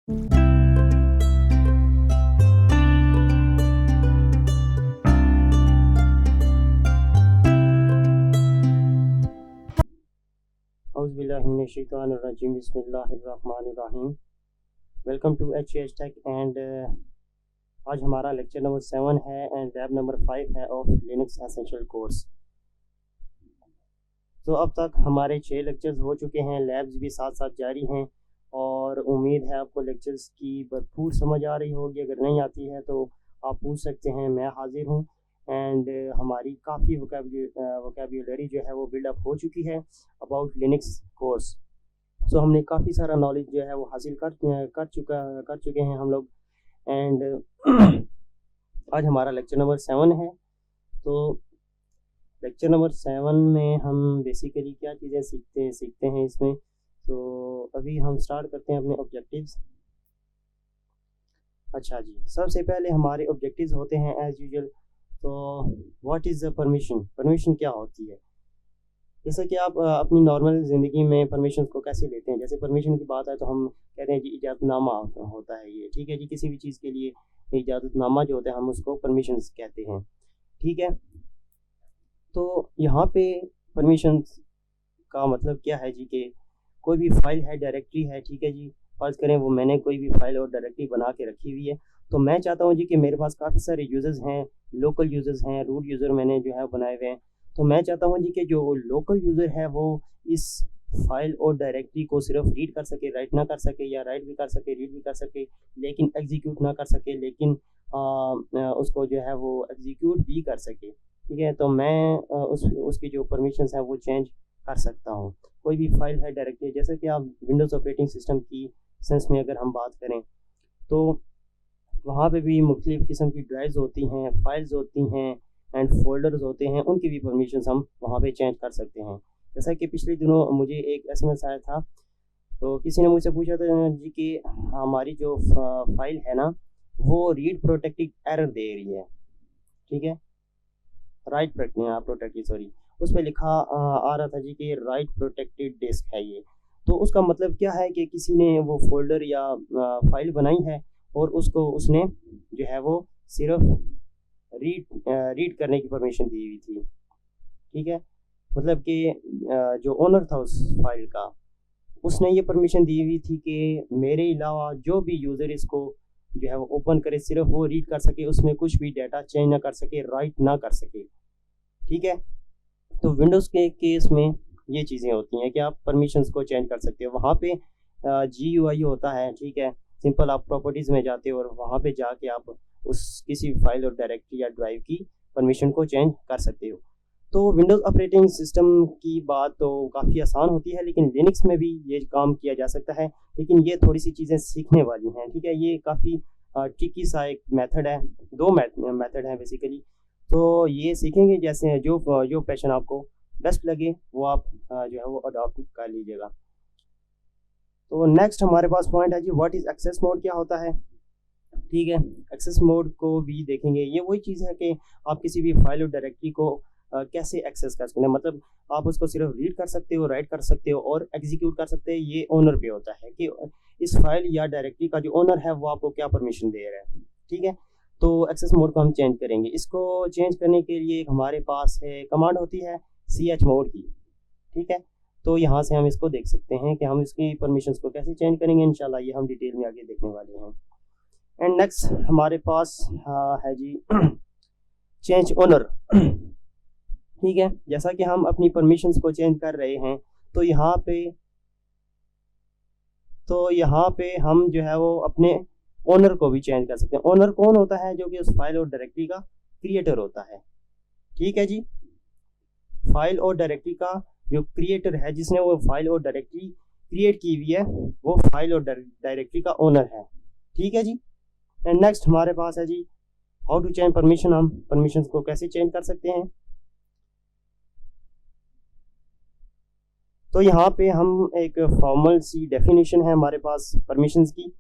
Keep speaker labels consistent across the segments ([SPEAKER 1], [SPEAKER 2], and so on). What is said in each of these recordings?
[SPEAKER 1] औज़ुबिल्लाहिमिनश्शैतानिर्रजीम बिस्मिल्लाहिर्रहमानिर्रहीम। Welcome to HH tech and आज हमारा लेक्चर नंबर 7 है एंड लैब नंबर 5 है ऑफ लिनक्स एसेंशियल कोर्स। तो अब तक हमारे 6 लेक्चर्स हो चुके हैं, लैब्स भी साथ साथ जारी हैं और उम्मीद है आपको लेक्चर्स की भरपूर समझ आ रही होगी। अगर नहीं आती है तो आप पूछ सकते हैं, मैं हाजिर हूँ। एंड हमारी काफ़ी वोकेबुलरी जो है वो बिल्डअप हो चुकी है अबाउट लिनक्स कोर्स। सो हमने काफ़ी सारा नॉलेज जो है वो हासिल कर चुके हैं हम लोग। एंड आज हमारा लेक्चर नंबर 7 है। तो लेक्चर नंबर 7 में हम बेसिकली क्या चीज़ें सीखते हैं इसमें। तो अभी हम स्टार्ट करते हैं अपने ऑब्जेक्टिव्स। अच्छा जी, सबसे पहले हमारे ऑब्जेक्टिव्स होते हैं एज यूजुअल। तो व्हाट इज़ द परमिशन क्या होती है। जैसे कि आप अपनी नॉर्मल ज़िंदगी में परमिशन को कैसे लेते हैं। जैसे परमिशन की बात है तो हम कहते हैं जी इजाज़तनामा होता है ये, ठीक है जी। किसी भी चीज़ के लिए इजाज़तनामा जो होता है हम उसको परमिशन कहते हैं, ठीक है। तो यहाँ पे परमिशन का मतलब क्या है जी कि कोई भी फाइल है, डायरेक्टरी है, ठीक है जी। फर्ज करें वो मैंने कोई भी फाइल और डायरेक्टरी बना के रखी हुई है, तो मैं चाहता हूँ जी कि मेरे पास काफ़ी सारे यूज़र्स हैं, लोकल यूज़र्स हैं, रूट यूज़र मैंने जो है बनाए हुए हैं। तो मैं चाहता हूँ जी कि जो लोकल यूज़र है वो इस फाइल और डायरेक्टरी को सिर्फ रीड कर सके, राइट ना कर सके, या राइट भी कर सके, रीड भी कर सके, लेकिन एग्जीक्यूट ना कर सके, लेकिन उसको जो है वो एग्जीक्यूट भी कर सके, ठीक है। तो मैं उसकी जो परमिशंस हैं वो चेंज कर सकता हूँ। कोई भी फाइल है, डायरेक्टरी, जैसे कि आप विंडोज़ ऑपरेटिंग सिस्टम की सेंस में अगर हम बात करें तो वहाँ पे भी मुख्तलिफ़ किस्म की ड्राइव्स होती हैं, फाइल्स होती हैं एंड फोल्डर्स होते हैं, उनकी भी परमिशंस हम वहाँ पे चेंज कर सकते हैं। जैसा कि पिछले दिनों मुझे एक SMS आया था, तो किसी ने मुझसे पूछा था जी कि हमारी जो फाइल है ना वो रीड प्रोटेक्टेड एरर दे रही है, ठीक है। राइट प्रोटेक्टेड सॉरी, उस पर लिखा आ रहा था जी कि राइट प्रोटेक्टेड डिस्क है ये। तो उसका मतलब क्या है कि किसी ने वो फोल्डर या फाइल बनाई है और उसको उसने जो है वो सिर्फ रीड करने की परमिशन दी हुई थी, ठीक है। मतलब कि जो ओनर था उस फाइल का, उसने ये परमिशन दी हुई थी कि मेरे अलावा जो भी यूज़र इसको जो है वो ओपन करे सिर्फ वो रीड कर सके, उसमें कुछ भी डाटा चेंज ना कर सके, राइट ना कर सके, ठीक है। तो विंडोज़ के केस में ये चीज़ें होती हैं कि आप परमिशंस को चेंज कर सकते हो। वहाँ पे GUI होता है, ठीक है। सिंपल आप प्रॉपर्टीज़ में जाते हो और वहाँ पे जाके आप उस किसी फाइल और डायरेक्टरी या ड्राइव की परमिशन को चेंज कर सकते हो। तो विंडोज़ ऑपरेटिंग सिस्टम की बात तो काफ़ी आसान होती है, लेकिन लिनक्स में भी ये काम किया जा सकता है, लेकिन ये थोड़ी सी चीज़ें सीखने वाली हैं, ठीक है। ये काफ़ी ट्रिकी सा एक मेथड है, 2 मेथड हैं बेसिकली। तो ये सीखेंगे, जैसे जो पैशन आपको बेस्ट लगे वो आप जो है वो अडॉप्ट कर लीजिएगा। तो नेक्स्ट हमारे पास पॉइंट है जी व्हाट इज़ एक्सेस मोड, क्या होता है, ठीक है। एक्सेस मोड को भी देखेंगे। ये वही चीज़ है कि आप किसी भी फाइल और डायरेक्टरी को कैसे एक्सेस कर सकते हैं। मतलब आप उसको सिर्फ रीड कर सकते हो, राइट कर सकते हो और एग्जीक्यूट कर सकते हैं। ये ओनर पे होता है कि इस फाइल या डायरेक्टरी का जो ओनर है वो आपको क्या परमिशन दे रहा है, ठीक है। तो एक्सेस मोड को हम चेंज करेंगे। इसको चेंज करने के लिए हमारे पास है कमांड होती है chmod की, ठीक है। तो यहाँ से हम इसको देख सकते हैं कि हम इसकी परमिशंस को कैसे चेंज करेंगे। इंशाल्लाह ये हम डिटेल में आगे देखने वाले हैं। एंड नेक्स्ट हमारे पास है जी चेंज ओनर, ठीक है। जैसा कि हम अपनी परमिशंस को चेंज कर रहे हैं तो यहाँ पे हम जो है वो अपने ओनर को भी चेंज कर सकते हैं। ओनर कौन होता है? जो कि उस फाइल और डायरेक्टरी का क्रिएटर होता है, ठीक है जी। फाइल और डायरेक्टरी का जो क्रिएटर है, जिसने वो फाइल और डायरेक्टरी क्रिएट की हुई है, वो फाइल और डायरेक्टरी का ओनर है, ठीक है जी। एंड नेक्स्ट हमारे पास है जी हाउ टू चेंज परमिशन। हम परमिशन को कैसे चेंज कर सकते हैं। तो यहाँ पे हम एक फॉर्मल सी डेफिनेशन है हमारे पास परमिशंस की।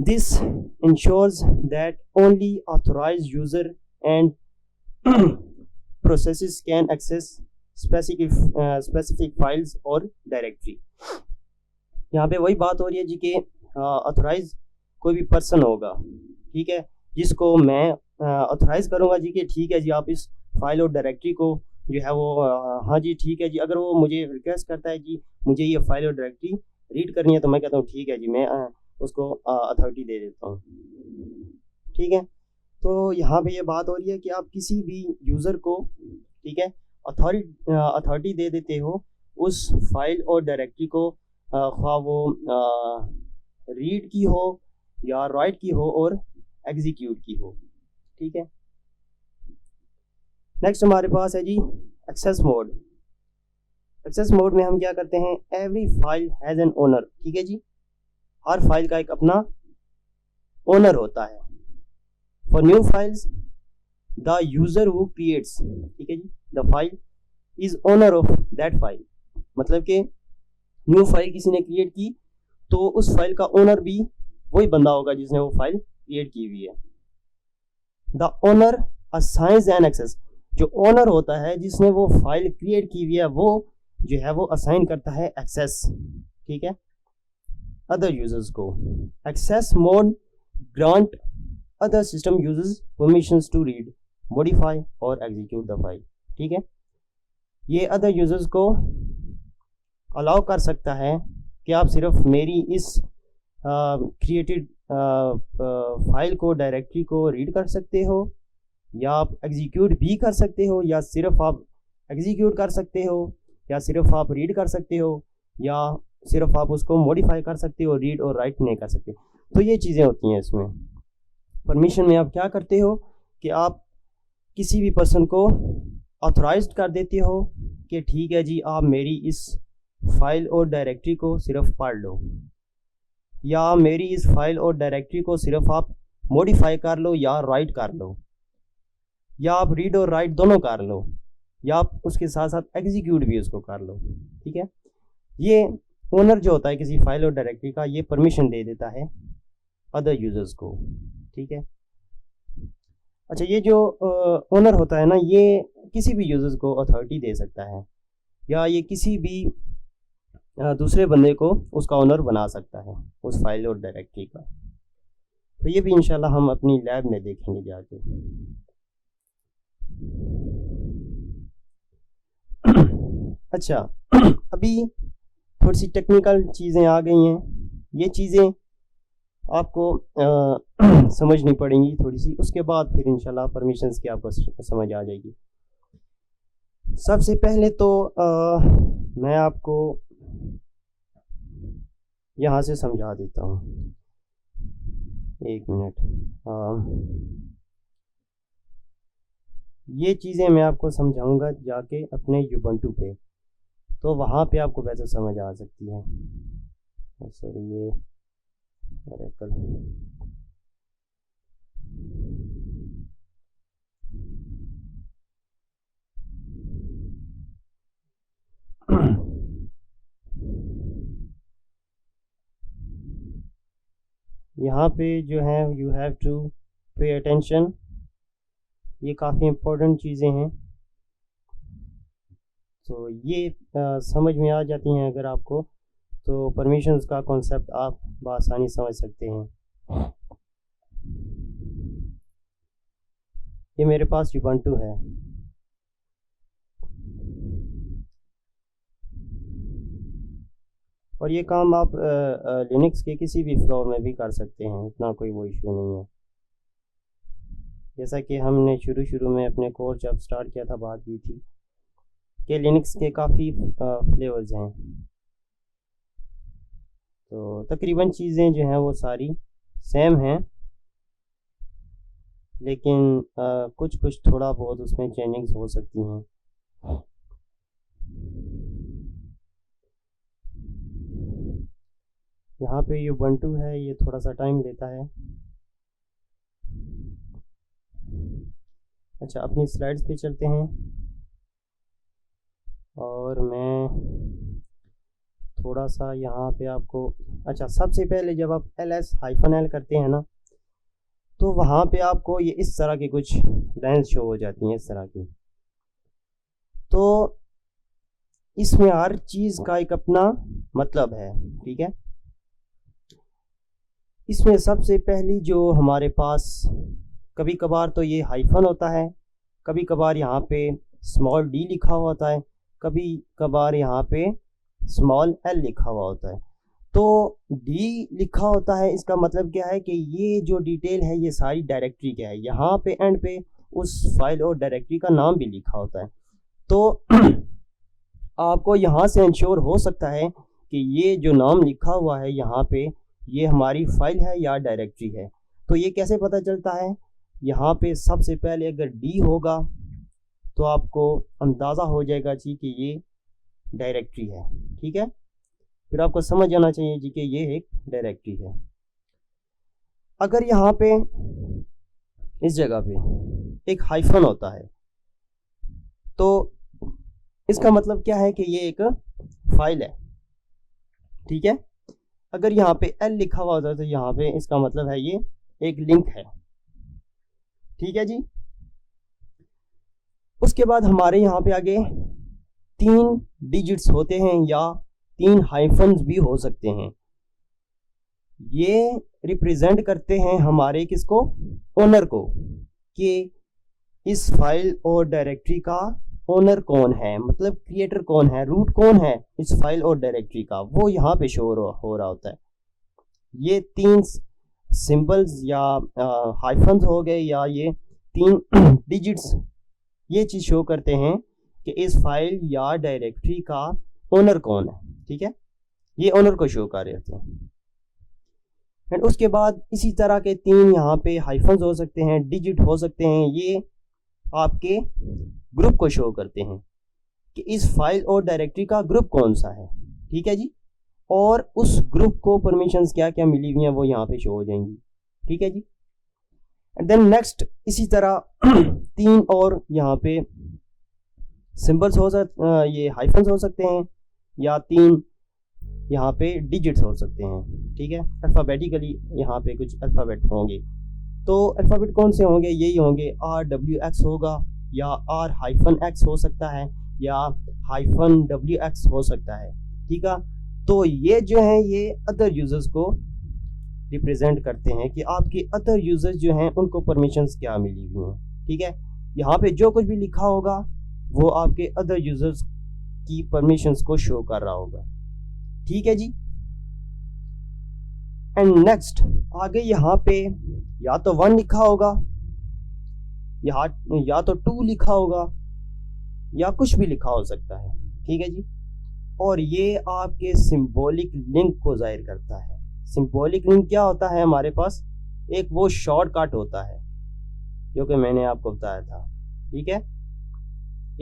[SPEAKER 1] This ensures that only authorized user and processes can access specific files और डायरेक्टरी। यहाँ पे वही बात हो रही है जी कि ऑथराइज कोई भी पर्सन होगा, ठीक है, जिसको मैं ऑथराइज करूँगा जी कि ठीक है जी आप इस फाइल और डायरेक्टरी को जो है वो हाँ जी ठीक है जी, अगर वो मुझे रिक्वेस्ट करता है जी मुझे ये फाइल और डायरेक्टरी रीड करनी है तो मैं कहता हूँ ठीक है जी, मैं उसको अथॉरिटी दे देता हूँ, ठीक है। तो यहाँ पे ये बात हो रही है कि आप किसी भी यूज़र को, ठीक है, अथॉरिटी दे देते हो उस फाइल और डायरेक्टरी को, ख्वाह वो रीड की हो या राइट की हो और एग्जीक्यूट की हो, ठीक है। नेक्स्ट हमारे पास है जी एक्सेस मोड। एक्सेस मोड में हम क्या करते हैं, every file has an owner, ठीक है जी, हर फाइल का एक अपना ओनर होता है। For new files the user who creates, ठीक है जी, the file is owner of that file, मतलब कि न्यू फाइल किसी ने क्रिएट की तो उस फाइल का ओनर भी वही बंदा होगा जिसने वो फाइल क्रिएट की हुई है। The owner assigns an access, जो ओनर होता है जिसने वो फाइल क्रिएट की हुई है वो जो है वो असाइन करता है एक्सेस, ठीक है, अदर यूजर्स को। Access mode grant other system users permissions to read, modify और एग्जीक्यूट द फाइल, ठीक है। ये अदर यूजर्स को अलाउ कर सकता है कि आप सिर्फ मेरी इस क्रिएटेड फाइल को, डायरेक्टरी को रीड कर सकते हो, या आप एग्जीक्यूट भी कर सकते हो, या सिर्फ आप एग्जीक्यूट कर सकते हो, या सिर्फ आप रीड कर सकते हो, या सिर्फ आप उसको मॉडिफाई कर सकते हो, रीड और राइट नहीं कर सकते। तो ये चीज़ें होती हैं इसमें। परमिशन में आप क्या करते हो कि आप किसी भी पर्सन को ऑथराइज्ड कर देते हो कि ठीक है जी आप मेरी इस फाइल और डायरेक्टरी को सिर्फ पढ़ लो, या मेरी इस फाइल और डायरेक्टरी को सिर्फ आप मॉडिफाई कर लो या राइट कर लो, या आप रीड और राइट दोनों कर लो, या आप उसके साथ साथ एग्जीक्यूट भी उसको कर लो, ठीक है। ये ओनर जो होता है किसी फाइल और डायरेक्टरी का, ये परमिशन दे देता है अदर यूजर्स को, ठीक है। अच्छा, ये जो ओनर होता है ना, ये किसी भी यूजर्स को अथॉरिटी दे सकता है, या ये किसी भी दूसरे बंदे को उसका ओनर बना सकता है उस फाइल और डायरेक्टरी का। तो ये भी इंशाल्लाह हम अपनी लैब में देखेंगे जाके। अच्छा, अभी थोड़ी सी टेक्निकल चीज़ें आ गई हैं, ये चीज़ें आपको समझनी पड़ेंगी थोड़ी सी, उसके बाद फिर इंशाल्लाह परमिशंस की आपको समझ आ जाएगी। सबसे पहले तो मैं आपको यहाँ से समझा देता हूँ, एक मिनट। ये चीज़ें मैं आपको समझाऊंगा जाके अपने यूबंटू पे, तो वहाँ पे आपको वैसे समझ आ सकती है। सॉरी, ये ओरेकल, यहाँ पे जो है you have to pay attention, ये काफ़ी इम्पोर्टेंट चीज़ें हैं। तो ये समझ में आ जाती हैं अगर आपको, तो परमिशंस का कॉन्सेप्ट आप बआसानी समझ सकते हैं। ये मेरे पास यूबंटू है, और ये काम आप लिनक्स के किसी भी फ्लोर में भी कर सकते हैं, इतना कोई वो इशू नहीं है। जैसा कि हमने शुरू में अपने कोर्स जब स्टार्ट किया था बात की थी कि लिनक्स के काफ़ी फ्लेवर्स हैं, तो तकरीबन चीज़ें जो हैं वो सारी सेम हैं, लेकिन कुछ कुछ थोड़ा बहुत उसमें चेंजिंग्स हो सकती हैं। यहाँ पे यूबंटू है, ये थोड़ा सा टाइम लेता है। अच्छा, अपनी स्लाइड्स पे चलते हैं, और मैं थोड़ा सा यहाँ पे आपको, अच्छा सबसे पहले जब आप -l करते हैं ना, तो वहाँ पे आपको ये इस तरह की कुछ लाइन्स शो हो जाती हैं, इस तरह की। तो इसमें हर चीज़ का एक अपना मतलब है, ठीक है। इसमें सबसे पहली जो हमारे पास, कभी कभार तो ये हाइफन होता है, कभी कभार यहाँ पे स्मॉल डी लिखा हुआ होता है, कभी कभार यहाँ पे स्मॉल एल लिखा हुआ होता है। तो डी लिखा होता है, इसका मतलब क्या है कि ये जो डिटेल है ये सारी डायरेक्टरी क्या है, यहाँ पे एंड पे उस फाइल और डायरेक्टरी का नाम भी लिखा होता है। तो आपको यहाँ से इंश्योर हो सकता है कि ये जो नाम लिखा हुआ है यहाँ पे ये हमारी फाइल है या डायरेक्टरी है। तो ये कैसे पता चलता है, यहाँ पे सबसे पहले अगर डी होगा तो आपको अंदाज़ा हो जाएगा जी कि ये डायरेक्टरी है, ठीक है। फिर आपको समझ जाना चाहिए जी कि ये एक डायरेक्टरी है। अगर यहाँ पे इस जगह पे एक हाइफन होता है तो इसका मतलब क्या है कि ये एक फाइल है, ठीक है। अगर यहाँ पे एल लिखा हुआ होता है तो यहाँ पे इसका मतलब है ये एक लिंक है, ठीक है जी। उसके बाद हमारे यहाँ पे आगे 3 डिजिट्स होते हैं या 3 हाइफन्स भी हो सकते हैं। ये रिप्रेजेंट करते हैं हमारे किसको, ओनर को, कि इस फाइल और डायरेक्टरी का ओनर कौन है, मतलब क्रिएटर कौन है, रूट कौन है इस फाइल और डायरेक्टरी का, वो यहाँ पे शो हो रहा होता है। ये 3 सिंबल्स या हाइफन्स हो गए या ये 3 डिजिट्स ये चीज़ शो करते हैं कि इस फाइल या डायरेक्टरी का ओनर कौन है, ठीक है। ये ओनर को शो कर रहे होते हैं। एंड उसके बाद इसी तरह के 3 यहाँ पे हाइफन्स हो सकते हैं, डिजिट हो सकते हैं, ये आपके ग्रुप को शो करते हैं कि इस फाइल और डायरेक्टरी का ग्रुप कौन सा है, ठीक है जी। और उस ग्रुप को परमिशंस क्या क्या मिली हुई हैं वो यहाँ पे शो हो जाएंगी, ठीक है जी। एंड देन नेक्स्ट इसी तरह 3 और यहाँ पे सिंबल्स हो सकते, ये हाइफन्स हो सकते हैं या 3 यहाँ पे डिजिट्स हो सकते हैं, ठीक है। अल्फ़ाबेटिकली यहाँ पे कुछ अल्फ़ाबेट होंगे, तो अल्फ़ाबेट कौन से होंगे, यही होंगे RWX होगा या R-X हो सकता है या -WX हो सकता है, ठीक है। तो ये जो है ये अदर यूजर्स को रिप्रेजेंट करते हैं कि आपके अदर यूजर्स जो हैं उनको परमिशंस क्या मिली हुई हैं, ठीक है। यहाँ पे जो कुछ भी लिखा होगा वो आपके अदर यूजर्स की परमिशंस को शो कर रहा होगा, ठीक है जी। एंड नेक्स्ट आगे यहाँ पे या तो 1 लिखा होगा या तो 2 लिखा होगा या कुछ भी लिखा हो सकता है, ठीक है जी। और ये आपके सिंबॉलिक लिंक को जाहिर करता है। सिंबॉलिक लिंक क्या होता है, हमारे पास एक वो शॉर्टकट होता है जो कि मैंने आपको बताया था, ठीक है।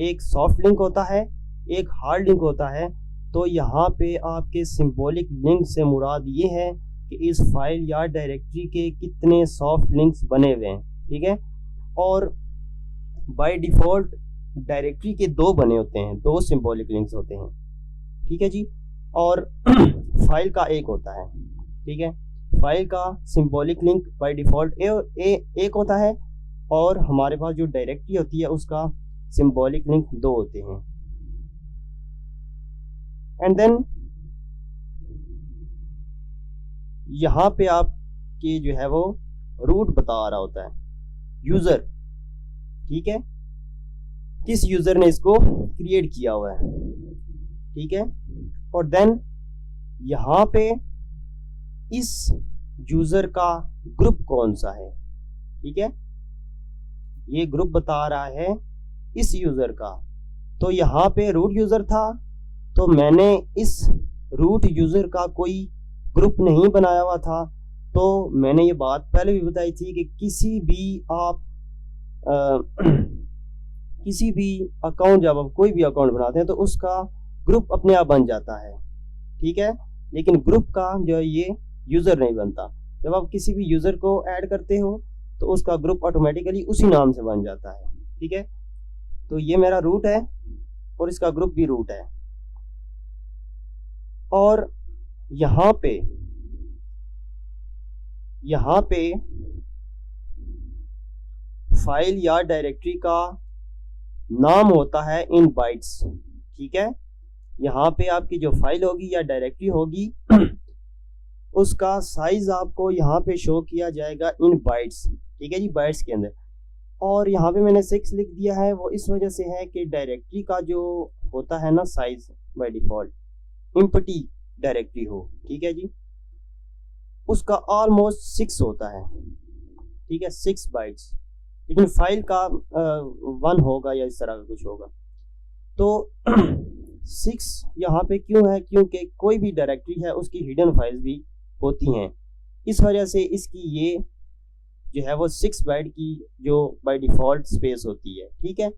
[SPEAKER 1] एक सॉफ्ट लिंक होता है, एक हार्ड लिंक होता है। तो यहाँ पे आपके सिंबॉलिक लिंक से मुराद ये है कि इस फाइल या डायरेक्टरी के कितने सॉफ्ट लिंक्स बने हुए हैं, ठीक है। और बाय डिफ़ॉल्ट डायरेक्टरी के 2 बने होते हैं, 2 सिंबॉलिक लिंक्स होते हैं, ठीक है जी। और फाइल का एक होता है, ठीक है। फाइल का सिंबॉलिक लिंक बाय डिफ़ॉल्ट एक होता है और हमारे पास जो डायरेक्टरी होती है उसका सिंबॉलिक लिंक 2 होते हैं। एंड देन यहाँ पे आपके जो है वो रूट बता रहा होता है, यूज़र, ठीक है, किस यूज़र ने इसको क्रिएट किया हुआ है, ठीक है। और देन यहाँ पे इस यूज़र का ग्रुप कौन सा है, ठीक है। ये ग्रुप बता रहा है इस यूज़र का। तो यहाँ पे रूट यूज़र था तो मैंने इस रूट यूज़र का कोई ग्रुप नहीं बनाया हुआ था। तो मैंने ये बात पहले भी बताई थी कि किसी भी आप किसी भी अकाउंट, जब आप कोई भी अकाउंट बनाते हैं तो उसका ग्रुप अपने आप बन जाता है, ठीक है। लेकिन ग्रुप का जो है ये यूज़र नहीं बनता। जब आप किसी भी यूज़र को ऐड करते हो तो उसका ग्रुप ऑटोमेटिकली उसी नाम से बन जाता है, ठीक है। तो ये मेरा रूट है और इसका ग्रुप भी रूट है। और यहाँ पे फाइल या डायरेक्टरी का नाम होता है इन बाइट्स, ठीक है। यहाँ पे आपकी जो फाइल होगी या डायरेक्टरी होगी उसका साइज आपको यहाँ पे शो किया जाएगा इन बाइट्स, ठीक है जी, बाइट्स के अंदर। और यहाँ पे मैंने 6 लिख दिया है, वो इस वजह से है कि डायरेक्टरी का जो होता है ना size by default empty directory हो, ठीक है जी, उसका ऑलमोस्ट 6 होता है, ठीक है, 6 बाइट्स। लेकिन फाइल का 1 होगा या इस तरह का कुछ होगा। तो 6 यहाँ पे क्यों है? क्योंकि कोई भी डायरेक्टरी है उसकी हिडन फाइल्स भी होती हैं, इस वजह से इसकी ये जो है वो 6 बाइट की जो बाय डिफॉल्ट स्पेस होती है, ठीक है।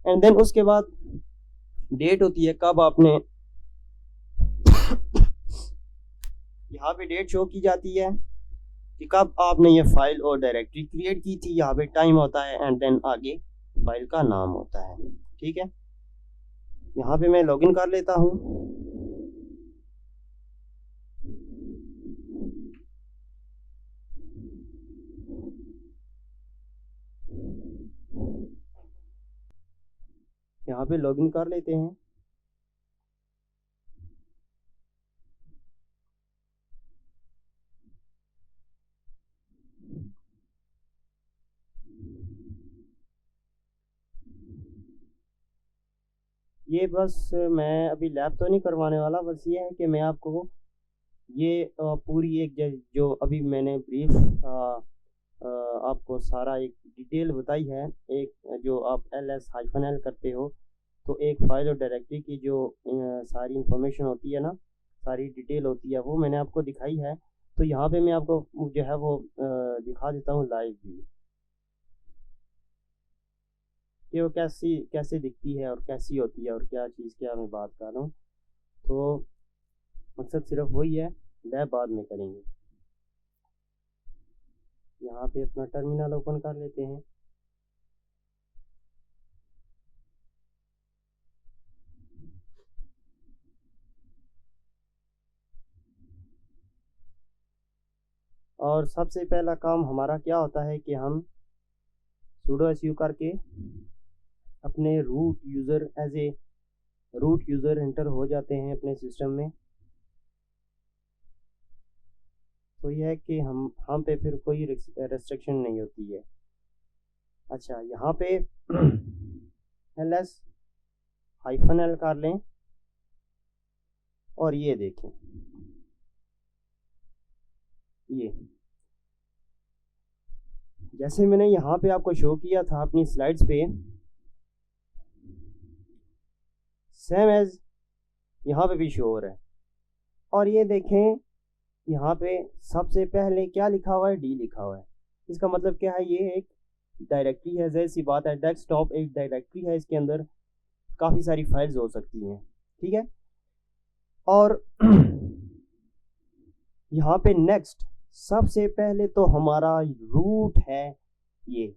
[SPEAKER 1] एंड देन उसके बाद डेट होती है, कब आपने यहाँ पे डेट शो की जाती है कि कब आपने ये फाइल और डायरेक्टरी क्रिएट की थी, यहाँ पे टाइम होता है एंड देन आगे फाइल का नाम होता है, ठीक है। यहाँ पे मैं लॉगिन कर लेता हूँ। यहाँ पे लॉगिन कर लेते हैं। ये बस मैं अभी लैब तो नहीं करवाने वाला, बस ये है कि मैं आपको ये पूरी एक जो अभी मैंने ब्रीफ आपको सारा एक डिटेल बताई है, एक जो आप ls-l करते हो तो एक फाइल और डायरेक्टरी की जो सारी इंफॉर्मेशन होती है ना, सारी डिटेल होती है, वो मैंने आपको दिखाई है। तो यहाँ पे मैं आपको जो है वो दिखा देता हूँ लाइव भी कि वो कैसे दिखती है और कैसी होती है और क्या चीज़ क्या मैं बात कर रहा हूँ। तो मकसद सिर्फ वही है, लैब बाद में करेंगे। यहाँ पे अपना टर्मिनल ओपन कर लेते हैं। और सबसे पहला काम हमारा क्या होता है कि हम sudo su करके अपने root user as a root user enter हो जाते हैं अपने सिस्टम में। तो यह है कि हम पे फिर कोई रेस्ट्रिक्शन नहीं होती है। अच्छा, यहाँ पे ls-l कर लें और ये देखें, ये जैसे मैंने यहाँ पे आपको शो किया था अपनी स्लाइड्स पे, सेम एज यहाँ पे भी शो हो रहा है। और ये देखें यहाँ पे सबसे पहले क्या लिखा हुआ है? डी लिखा हुआ है। इसका मतलब क्या है? ये एक डायरेक्टरी है, जैसी बात है, डेस्कटॉप एक डायरेक्टरी है, इसके अंदर काफ़ी सारी फाइल्स हो सकती हैं, ठीक है। और यहाँ पे नेक्स्ट सबसे पहले तो हमारा रूट है ये,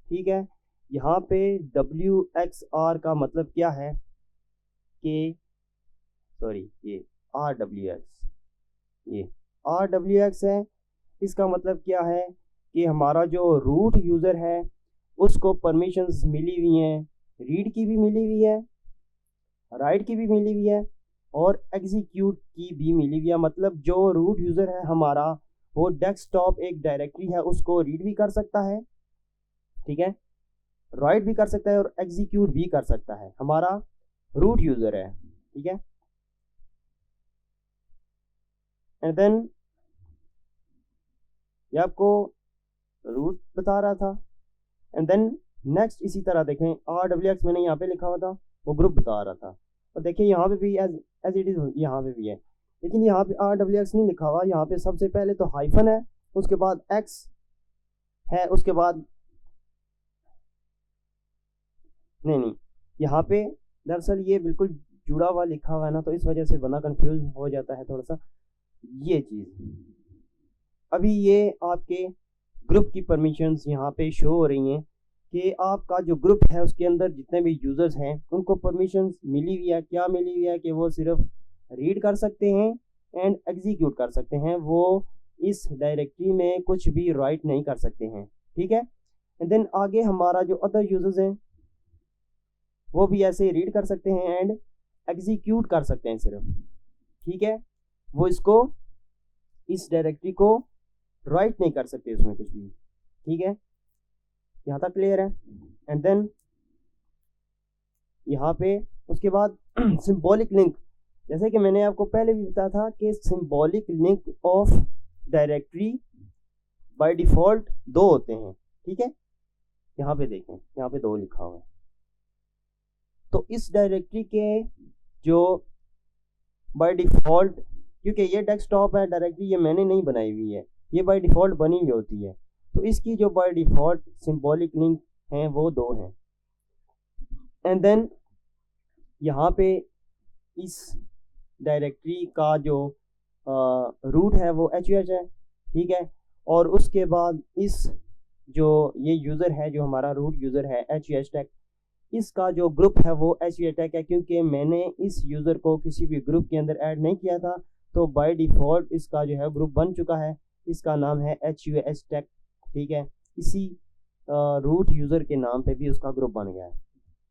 [SPEAKER 1] ठीक है। यहाँ पे WXR का मतलब क्या है कि सॉरी ये RWX है। इसका मतलब क्या है कि हमारा जो रूट यूज़र है उसको परमिशंस मिली हुई हैं, रीड की भी मिली हुई है, राइट की भी मिली हुई है और एग्जीक्यूट की भी मिली हुई है। मतलब जो रूट यूज़र है हमारा, वो डेस्कटॉप एक डायरेक्टरी है, उसको रीड भी कर सकता है, ठीक है, राइट भी कर सकता है और एग्जीक्यूट भी कर सकता है, हमारा रूट यूज़र है, ठीक है। एंड देन ये आपको रूट बता रहा था। एंड देन नेक्स्ट इसी तरह देखें, RWX मैंने यहाँ पे लिखा हुआ था, वो ग्रुप बता रहा था। और देखिए यहाँ पे भी एज इट इज़ यहाँ पे भी है, लेकिन यहाँ पे RWX नहीं लिखा हुआ। यहाँ पे सबसे पहले तो हाइफन है, उसके बाद X है, उसके बाद नहीं यहाँ पे दरअसल ये बिल्कुल जुड़ा हुआ लिखा हुआ है ना, तो इस वजह से बंदा कंफ्यूज हो जाता है थोड़ा सा। ये चीज़ अभी ये आपके ग्रुप की परमिशंस यहाँ पे शो हो रही हैं कि आपका जो ग्रुप है उसके अंदर जितने भी यूज़र्स हैं उनको परमिशंस मिली हुई है। क्या मिली हुई है? कि वो सिर्फ रीड कर सकते हैं एंड एग्जीक्यूट कर सकते हैं, वो इस डायरेक्टरी में कुछ भी राइट नहीं कर सकते हैं, ठीक है। एंड देन आगे हमारा जो अदर यूज़र्स हैं वो भी ऐसे रीड कर सकते हैं एंड एग्जीक्यूट कर सकते हैं सिर्फ, ठीक है। वो इसको इस डायरेक्टरी को राइट नहीं कर सकते उसमें कुछ भी, ठीक है, यहाँ तक क्लियर है। एंड देन यहाँ पे उसके बाद सिंबॉलिक लिंक, जैसे कि मैंने आपको पहले भी बताया था कि symbolic link of directory by default दो होते हैं, ठीक है, यहाँ पे देखें, यहाँ पे दो लिखा हुआ है। तो इस डायरेक्टरी के जो बाय डिफ़ॉल्ट, क्योंकि ये डेस्कटॉप है डायरेक्टरी, ये मैंने नहीं बनाई हुई है, ये बाय डिफ़ॉल्ट बनी हुई होती है, तो इसकी जो बाय डिफ़ॉल्ट सिंबॉलिक लिंक हैं वो दो हैं। एंड देन यहाँ पे इस डायरेक्टरी का जो रूट है वो HUH है, ठीक है, और उसके बाद इस जो ये यूज़र है, जो हमारा रूट यूज़र है HUH टैग, इसका जो ग्रुप है वो HUH टैग है, क्योंकि मैंने इस यूज़र को किसी भी ग्रुप के अंदर ऐड नहीं किया था, तो बाय डिफ़ॉल्ट इसका जो है ग्रुप बन चुका है, इसका नाम है HUH टैग, ठीक है, इसी रूट यूज़र के नाम पे भी उसका ग्रुप बन गया है,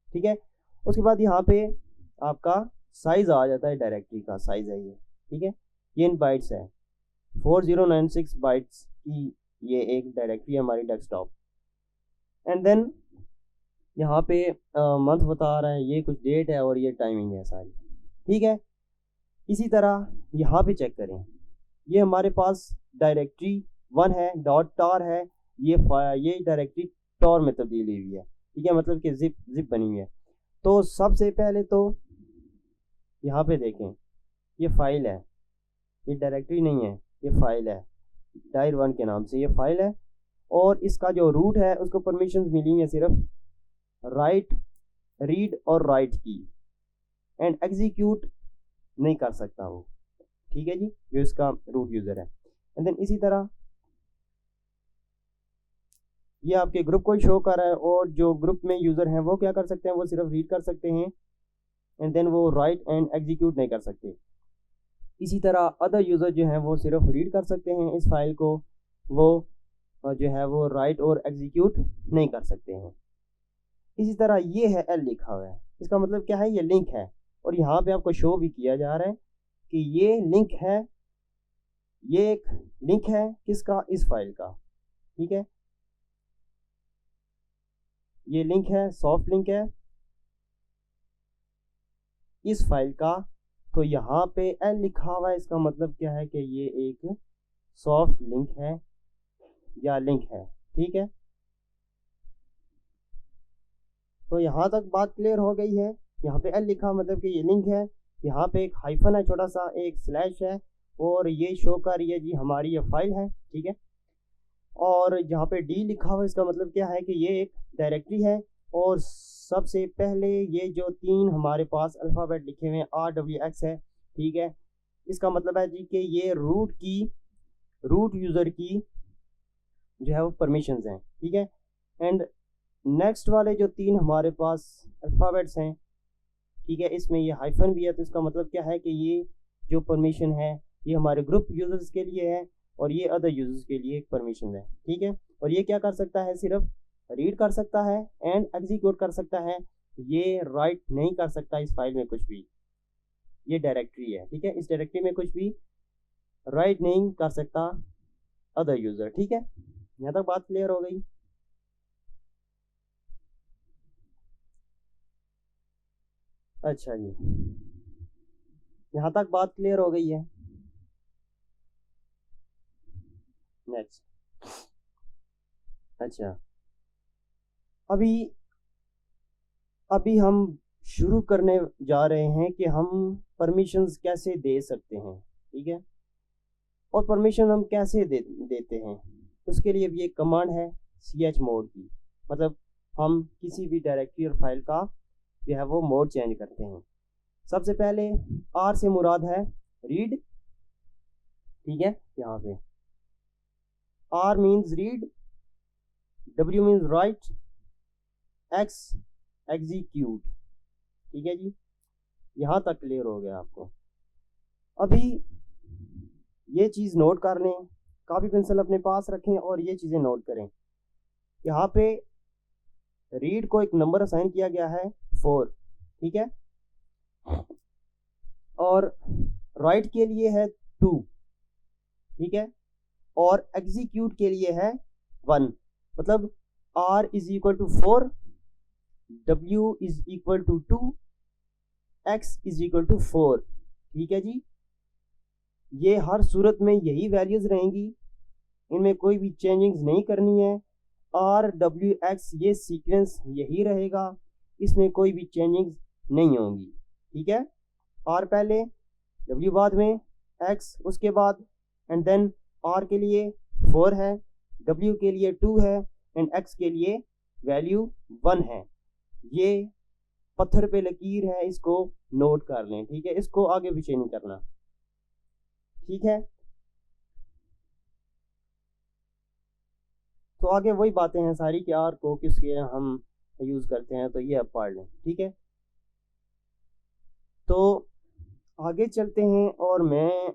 [SPEAKER 1] ठीक है। उसके बाद यहाँ पे आपका साइज़ आ जाता है, डायरेक्टरी का साइज़ है ये, ठीक है, ये इन बाइट्स है, 4096 बाइट्स की ये एक डायरेक्टरी है हमारी डेस्कटॉप। एंड देन यहाँ पे मंथ बता रहा है, ये कुछ डेट है और ये टाइमिंग है सारी, ठीक है। इसी तरह यहाँ पे चेक करें, ये हमारे पास डायरेक्टरी 1 है, डॉट tar है, ये डायरेक्टरी tor में तब्दील हुई है, ठीक है, मतलब कि जिप बनी हुई है। तो सबसे पहले तो यहाँ पे देखें, ये फाइल है, ये डायरेक्टरी नहीं है, ये फाइल है, dir1 के नाम से ये फाइल है, और इसका जो रूट है उसको परमिशंस मिली हुई है सिर्फ राइट, रीड और राइट की, एंड एग्जीक्यूट नहीं कर सकता वो, ठीक है जी, जो इसका रूट यूज़र है। एंड देन इसी तरह ये आपके ग्रुप को शो कर रहा है, और जो ग्रुप में यूज़र हैं वो क्या कर सकते हैं, वो सिर्फ रीड कर सकते हैं, एंड देन वो राइट एंड एग्जीक्यूट नहीं कर सकते। इसी तरह अदर यूज़र जो हैं वो सिर्फ रीड कर सकते हैं इस फाइल को, वो जो है वो राइट और एग्जीक्यूट नहीं कर सकते हैं। इसी तरह ये है L लिखा हुआ है, इसका मतलब क्या है, ये लिंक है, और यहाँ पे आपको शो भी किया जा रहा है कि ये लिंक है, ये एक लिंक है किसका, इस फाइल का, ठीक है, ये लिंक है, सॉफ्ट लिंक है इस फाइल का। तो यहाँ पे L लिखा हुआ है, इसका मतलब क्या है कि ये एक सॉफ्ट लिंक है या लिंक है, ठीक है। तो यहाँ तक बात क्लियर हो गई है। यहाँ पे L लिखा मतलब कि ये लिंक है, यहाँ पे एक हाइफन है छोटा सा, एक स्लैश है, और ये शो कर रही है जी हमारी ये फाइल है, ठीक है। और जहाँ पे D लिखा हुआ है, इसका मतलब क्या है कि ये एक डायरेक्टरी है, और सबसे पहले ये जो तीन हमारे पास अल्फ़ाबेट लिखे हुए हैं RWX है, ठीक है, इसका मतलब है जी कि ये रूट यूज़र की जो है वो परमिशंस हैं, ठीक है। एंड नेक्स्ट वाले जो तीन हमारे पास अल्फ़ाबेट्स हैं, ठीक है, इसमें ये हाइफन भी है, तो इसका मतलब क्या है कि ये जो परमिशन है ये हमारे ग्रुप यूज़र्स के लिए है, और ये अदर यूज़र्स के लिए एक परमिशन है, ठीक है। और ये क्या कर सकता है, सिर्फ रीड कर सकता है एंड एग्जीक्यूट कर सकता है, ये राइट नहीं कर सकता इस फाइल में कुछ भी, ये डायरेक्टरी है, ठीक है, इस डायरेक्टरी में कुछ भी राइट नहीं कर सकता अदर यूज़र, ठीक है। यहाँ तक बात क्लियर हो गई। अच्छा जी, यहाँ तक बात क्लियर हो गई है। नेक्स्ट, अच्छा, अभी हम शुरू करने जा रहे हैं कि हम परमिशंस कैसे दे सकते हैं, ठीक है, और परमिशन हम कैसे देते हैं, उसके लिए भी एक कमांड है chmod की, मतलब हम किसी भी डायरेक्टरी और फाइल का जो है वो मोड चेंज करते हैं। सबसे पहले R से मुराद है रीड, ठीक है, यहाँ पे R means read, W means right, X execute, ठीक है जी, यहाँ तक क्लियर हो गया आपको। अभी ये चीज़ नोट कर लें, कापी पेंसिल अपने पास रखें और ये चीज़ें नोट करें। यहाँ पे रीड को एक नंबर असाइन किया गया है 4, ठीक है, और राइट के लिए है 2, ठीक है, और एग्जीक्यूट के लिए है 1, मतलब R is equal to 4, W is equal to 2, X is equal to 4। ठीक है जी, ये हर सूरत में यही वैल्यूज रहेंगी, इनमें कोई भी चेंजिंग्स नहीं करनी है। R W X ये सीक्वेंस यही रहेगा, इसमें कोई भी चेंजिंग्स नहीं होंगी। ठीक है, R पहले, W बाद में, X उसके बाद, एंड देन R के लिए 4 है, W के लिए 2 है, एंड X के लिए वैल्यू 1 है। ये पत्थर पे लकीर है, इसको नोट कर लें। ठीक है, इसको आगे पीछे नहीं करना। ठीक है, तो आगे वही बातें हैं सारी कि R को किसके हम यूज करते हैं, तो ये अब पढ़ लें। ठीक है, तो आगे चलते हैं और मैं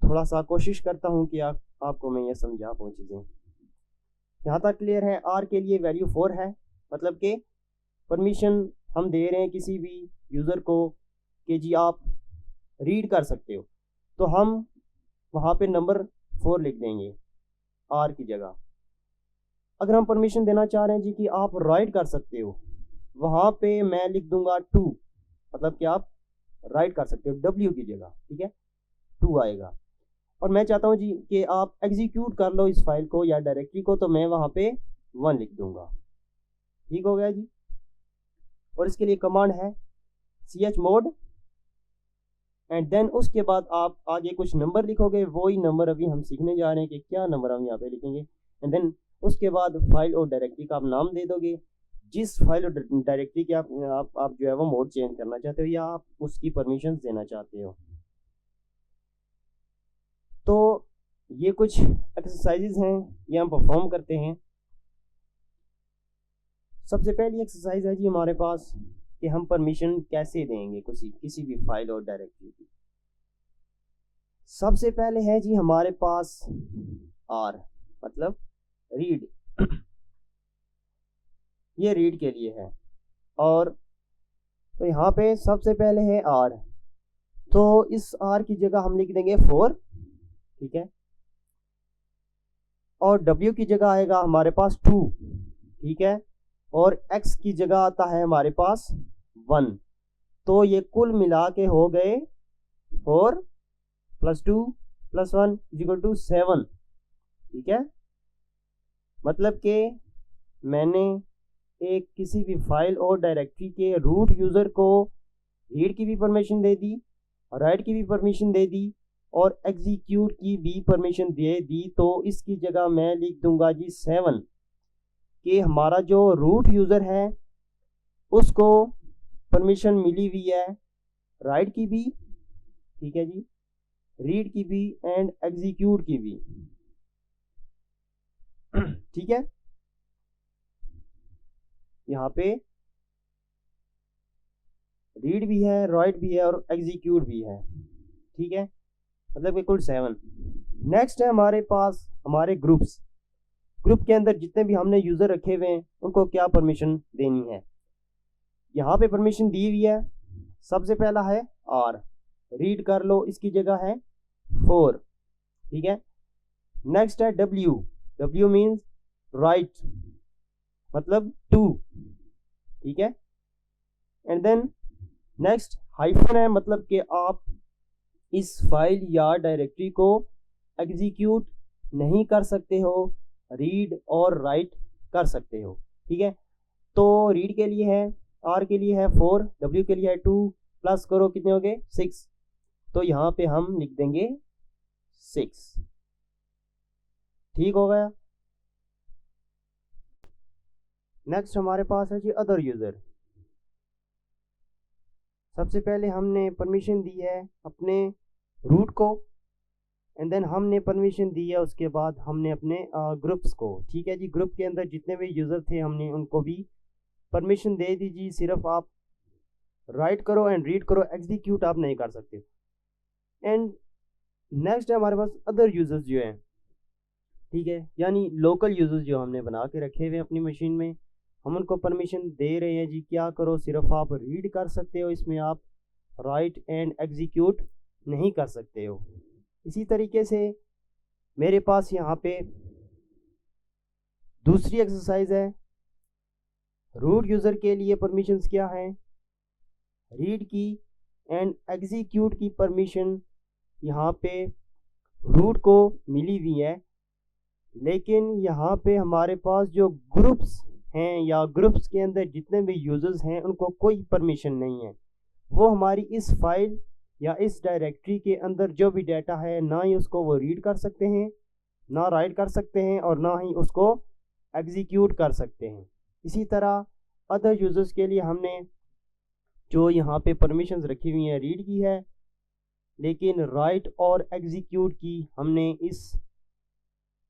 [SPEAKER 1] थोड़ा सा कोशिश करता हूं कि आपको मैं ये समझा पाऊँ चीज़ें। यहाँ तक क्लियर है? R के लिए वैल्यू 4 है, मतलब कि परमिशन हम दे रहे हैं किसी भी यूज़र को कि जी आप रीड कर सकते हो, तो हम वहाँ पे नंबर 4 लिख देंगे R की जगह। अगर हम परमिशन देना चाह रहे हैं जी कि आप राइट कर सकते हो, वहाँ पे मैं लिख दूंगा 2, मतलब कि आप राइट कर सकते हो W की जगह। ठीक है, 2 आएगा। और मैं चाहता हूँ जी कि आप एग्जीक्यूट कर लो इस फाइल को या डायरेक्टरी को, तो मैं वहाँ पे 1 लिख दूंगा। ठीक हो गया जी। और इसके लिए कमांड है chmod, एंड देन उसके बाद आप आगे कुछ नंबर लिखोगे, वही नंबर अभी हम सीखने जा रहे हैं कि क्या नंबर हम यहाँ पे लिखेंगे। एंड देन उसके बाद फाइल और डायरेक्टरी का आप नाम दे दोगे, जिस फाइल और डायरेक्टरी के आप जो है वो मोड चेंज करना चाहते हो या आप उसकी परमिशन देना चाहते हो। तो ये कुछ एक्सरसाइजेज हैं, ये हम परफॉर्म करते हैं। सबसे पहली एक्सरसाइज है जी हमारे पास कि हम परमिशन कैसे देंगे किसी भी फाइल और डायरेक्टरी की। सबसे पहले है जी हमारे पास R, मतलब रीड। ये रीड के लिए है, और तो यहाँ पे सबसे पहले है R, तो इस R की जगह हम लिख देंगे 4। ठीक है, और W की जगह आएगा हमारे पास 2। ठीक है, और X की जगह आता है हमारे पास 1। तो ये कुल मिला के हो गए 4 + 2 + 1 = 7। ठीक है, मतलब कि मैंने एक किसी भी फाइल और डायरेक्टरी के रूट यूज़र को रीड की भी परमिशन दे दी, राइट की भी परमिशन दे दी, और एग्जीक्यूट की भी परमिशन दे दी। तो इसकी जगह मैं लिख दूंगा जी 7, कि हमारा जो रूट यूज़र है उसको परमिशन मिली हुई है राइट की भी, ठीक है जी, रीड की भी, एंड एग्जीक्यूट की भी। ठीक है, यहाँ पे रीड भी है, राइट भी है, और एग्जीक्यूट भी है। ठीक है, मतलब कि कुल 7। नेक्स्ट है हमारे पास हमारे ग्रुप्स। ग्रुप के अंदर जितने भी हमने यूज़र रखे हुए हैं उनको क्या परमिशन देनी है। यहाँ पे परमिशन दी हुई है। सबसे पहला है R, रीड कर लो, इसकी जगह है 4। ठीक है, नेक्स्ट है W मीन्स राइट, मतलब 2। ठीक है, एंड देन नेक्स्ट हाइफन है, मतलब कि आप इस फाइल या डायरेक्टरी को एग्जीक्यूट नहीं कर सकते हो, रीड और राइट कर सकते हो। ठीक है, तो रीड के लिए है, R के लिए है 4, W के लिए है 2, प्लस करो कितने हो गए 6, तो यहाँ पे हम लिख देंगे 6। ठीक हो गया। नेक्स्ट हमारे पास है जी अदर यूज़र। सबसे पहले हमने परमिशन दी है अपने रूट को, एंड देन हमने परमिशन दी है उसके बाद हमने अपने ग्रुप्स को। ठीक है जी, ग्रुप के अंदर जितने भी यूज़र थे हमने उनको भी परमिशन दे दी जी, सिर्फ आप राइट करो एंड रीड करो, एग्जीक्यूट आप नहीं कर सकते। एंड नेक्स्ट है हमारे पास अदर यूज़र्स जो हैं, ठीक है, यानी लोकल यूज़र्स जो हमने बना के रखे हुए अपनी मशीन में, हम उनको परमिशन दे रहे हैं जी क्या करो, सिर्फ आप रीड कर सकते हो, इसमें आप राइट एंड एग्जीक्यूट नहीं कर सकते हो। इसी तरीके से मेरे पास यहाँ पे दूसरी एक्सरसाइज है। रूट यूज़र के लिए परमिशंस क्या है, रीड की एंड एग्जीक्यूट की परमिशन यहाँ पे रूट को मिली हुई है, लेकिन यहाँ पे हमारे पास जो ग्रुप्स हैं या ग्रुप्स के अंदर जितने भी यूजर्स हैं उनको कोई परमिशन नहीं है। वो हमारी इस फाइल या इस डायरेक्टरी के अंदर जो भी डाटा है ना ही उसको वो रीड कर सकते हैं, ना राइट कर सकते हैं, और ना ही उसको एग्जीक्यूट कर सकते हैं। इसी तरह अदर यूजर्स के लिए हमने जो यहाँ पे परमिशंस रखी हुई हैं रीड की है, लेकिन राइट और एग्जीक्यूट की हमने इस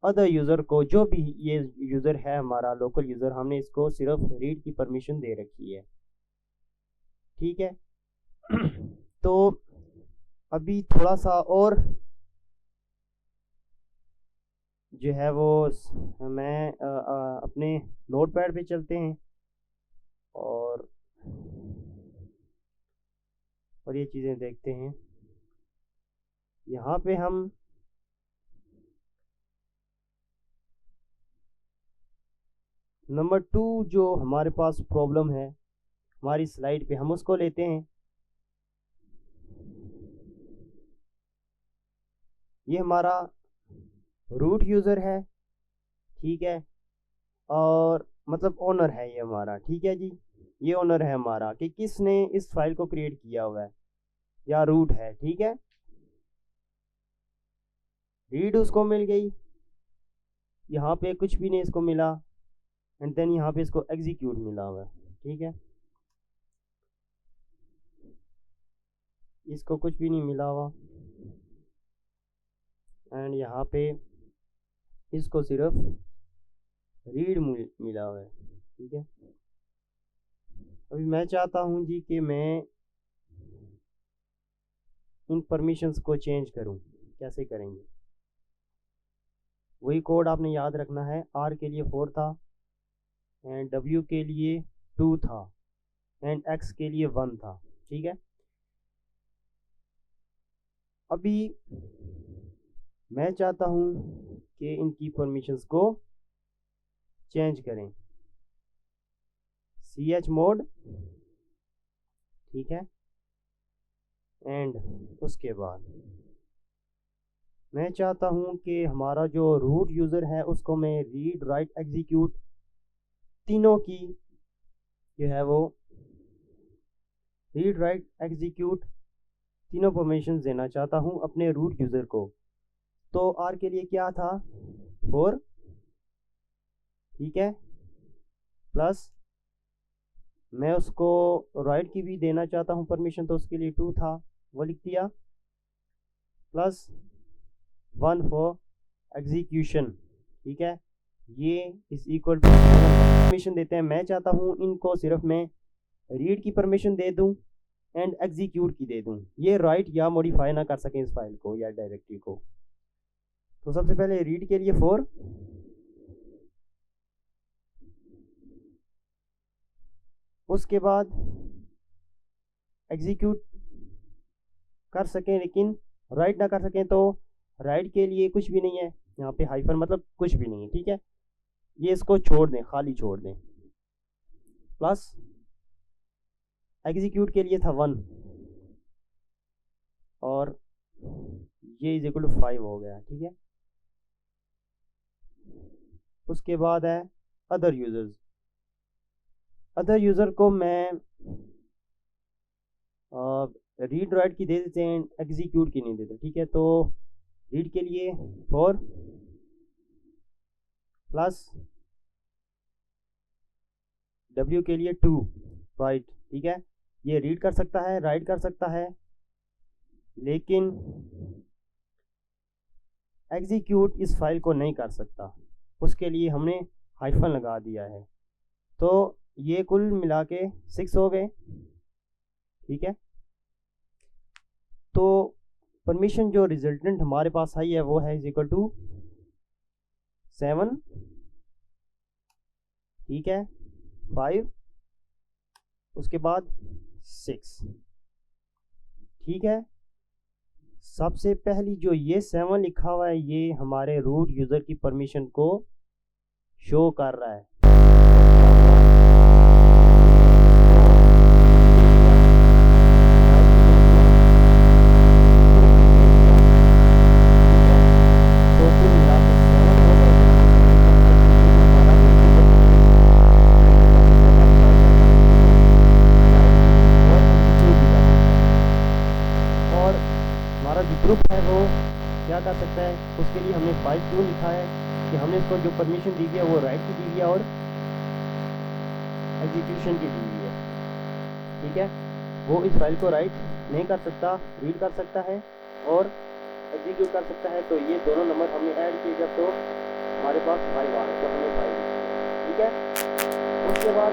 [SPEAKER 1] अदर यूज़र को, जो भी ये यूज़र है हमारा लोकल यूज़र, हमने इसको सिर्फ रीड की परमिशन दे रखी है। ठीक है। तो अभी थोड़ा सा और जो है वो मैं अपने नोटपैड पे चलते हैं और ये चीज़ें देखते हैं। यहाँ पे हम नंबर 2 जो हमारे पास प्रॉब्लम है हमारी स्लाइड पे, हम उसको लेते हैं। ये हमारा रूट यूज़र है, ठीक है, और मतलब ओनर है ये हमारा, ठीक है जी। ये ओनर है हमारा कि किसने इस फाइल को क्रिएट किया हुआ है, या रूट है, ठीक है। रीड उसको मिल गई, यहाँ पे कुछ भी नहीं इसको मिला, एंड देन यहाँ पे इसको एग्जीक्यूट मिला हुआ है, ठीक है। इसको कुछ भी नहीं मिला हुआ, एंड यहाँ पे इसको सिर्फ रीड मिला हुआ है, ठीक है। अभी मैं चाहता हूँ जी कि मैं इन परमिशंस को चेंज करूँ। कैसे करेंगे, वही कोड आपने याद रखना है। आर के लिए 4 था, एंड डब्ल्यू के लिए 2 था, एंड एक्स के लिए 1 था, ठीक है। अभी मैं चाहता हूँ कि इनकी परमिशंस को चेंज करें। chmod, ठीक है, एंड उसके बाद मैं चाहता हूँ कि हमारा जो रूट यूज़र है उसको मैं रीड राइट एग्जीक्यूट तीनों की जो है वो रीड राइट एग्जीक्यूट तीनों परमिशन देना चाहता हूँ अपने रूट यूज़र को। तो आर के लिए क्या था, 4, ठीक है, प्लस मैं उसको राइट की भी देना चाहता हूँ परमिशन, तो उसके लिए 2 था, वो लिख दिया, प्लस 1 फॉर एग्जीक्यूशन, ठीक है। ये इस इक्वल टू परमिशन देते हैं। मैं चाहता हूँ इनको सिर्फ मैं रीड की परमिशन दे दूँ एंड एग्जीक्यूट की दे दूँ, ये राइट या मॉडिफाई ना कर सकें इस फाइल को या डायरेक्टरी को। तो सबसे पहले रीड के लिए 4, उसके बाद एग्जीक्यूट कर सकें लेकिन राइट ना कर सकें, तो राइट के लिए कुछ भी नहीं है यहाँ पे, हाइफन मतलब कुछ भी नहीं है, ठीक है। ये इसको छोड़ दें, खाली छोड़ दें, प्लस एग्जीक्यूट के लिए था 1, और ये इज इक्वल टू 5 हो गया, ठीक है। उसके बाद है अदर यूजर्स। अदर यूज़र को मैं रीड राइट की दे देते हैं, एग्जीक्यूट की नहीं देते, ठीक है। तो रीड के लिए 4 प्लस डब्ल्यू के लिए 2 राइट, ठीक है। ये रीड कर सकता है, राइट कर सकता है, लेकिन एग्जीक्यूट इस फाइल को नहीं कर सकता, उसके लिए हमने हाइफन लगा दिया है। तो ये कुल मिला के 6 हो गए, ठीक है। तो परमिशन जो रिजल्टेंट हमारे पास आई है वो है इज इक्वल टू 7, ठीक है, 5, उसके बाद 6, ठीक है। सबसे पहली जो ये 7 लिखा हुआ है ये हमारे रूट यूज़र की परमिशन को शो कर रहा है। ग्रुप है वो क्या कर सकता है, उसके लिए हमने फाइल क्यों लिखा है कि हमने इसको जो परमिशन दी है वो राइट की दी है और एग्जीक्यूशन की दी है। ठीक है, वो इस फाइल को राइट नहीं कर सकता, रीड कर सकता है और एग्जीक्यूट कर सकता है। तो ये दोनों नंबर हमने ऐड किए जब तो हमारे पास 5 आ रहे तो हमने 5 लिखी। ठीक है, उसके बाद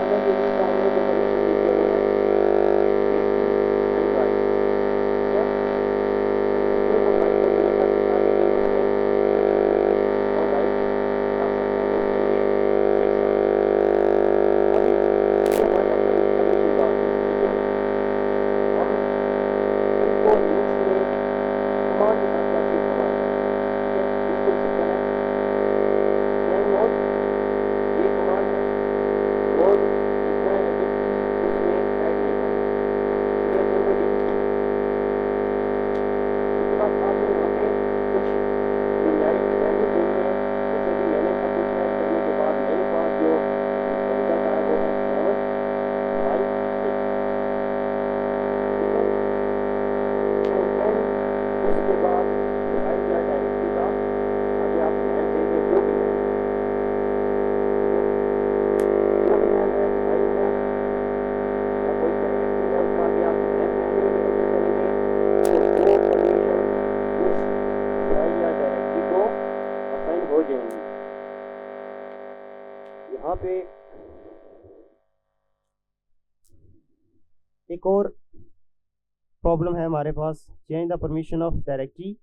[SPEAKER 1] अगर हमने जो परमिशन दी है वो है यहाँ पे एक और प्रॉब्लम है हमारे पास, change the permission of directory.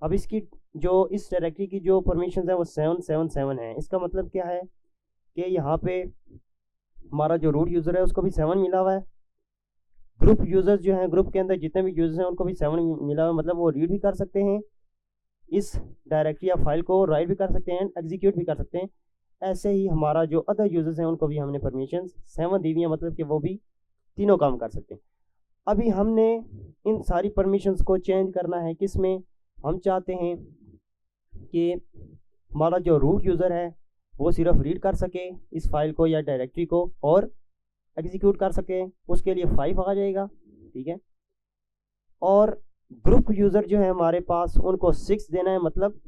[SPEAKER 1] अब इसकी जो इस डायरेक्टरी की जो परमिशन है वो 777 है। इसका मतलब क्या है कि यहाँ पे हमारा जो रूट यूज़र है उसको भी 7 मिला हुआ है, ग्रुप यूज़र्स जो हैं ग्रुप के अंदर जितने भी यूज़र्स हैं उनको भी 7 मिला हुआ है, मतलब वो रीड भी कर सकते हैं इस डायरेक्टरी या फाइल को, राइट भी कर सकते हैं, एग्जीक्यूट भी कर सकते हैं। ऐसे ही हमारा जो अदर यूज़र्स हैं उनको भी हमने परमिशन 7 दी हुई है, मतलब कि वो भी तीनों काम कर सकते हैं। अभी हमने इन सारी परमिशंस को चेंज करना है, किस में हम चाहते हैं कि हमारा जो रूट यूज़र है वो सिर्फ रीड कर सके इस फाइल को या डायरेक्टरी को और एग्जीक्यूट कर सके, उसके लिए 5 आ जाएगा। ठीक है, और ग्रुप यूज़र जो है हमारे पास उनको 6 देना है, मतलब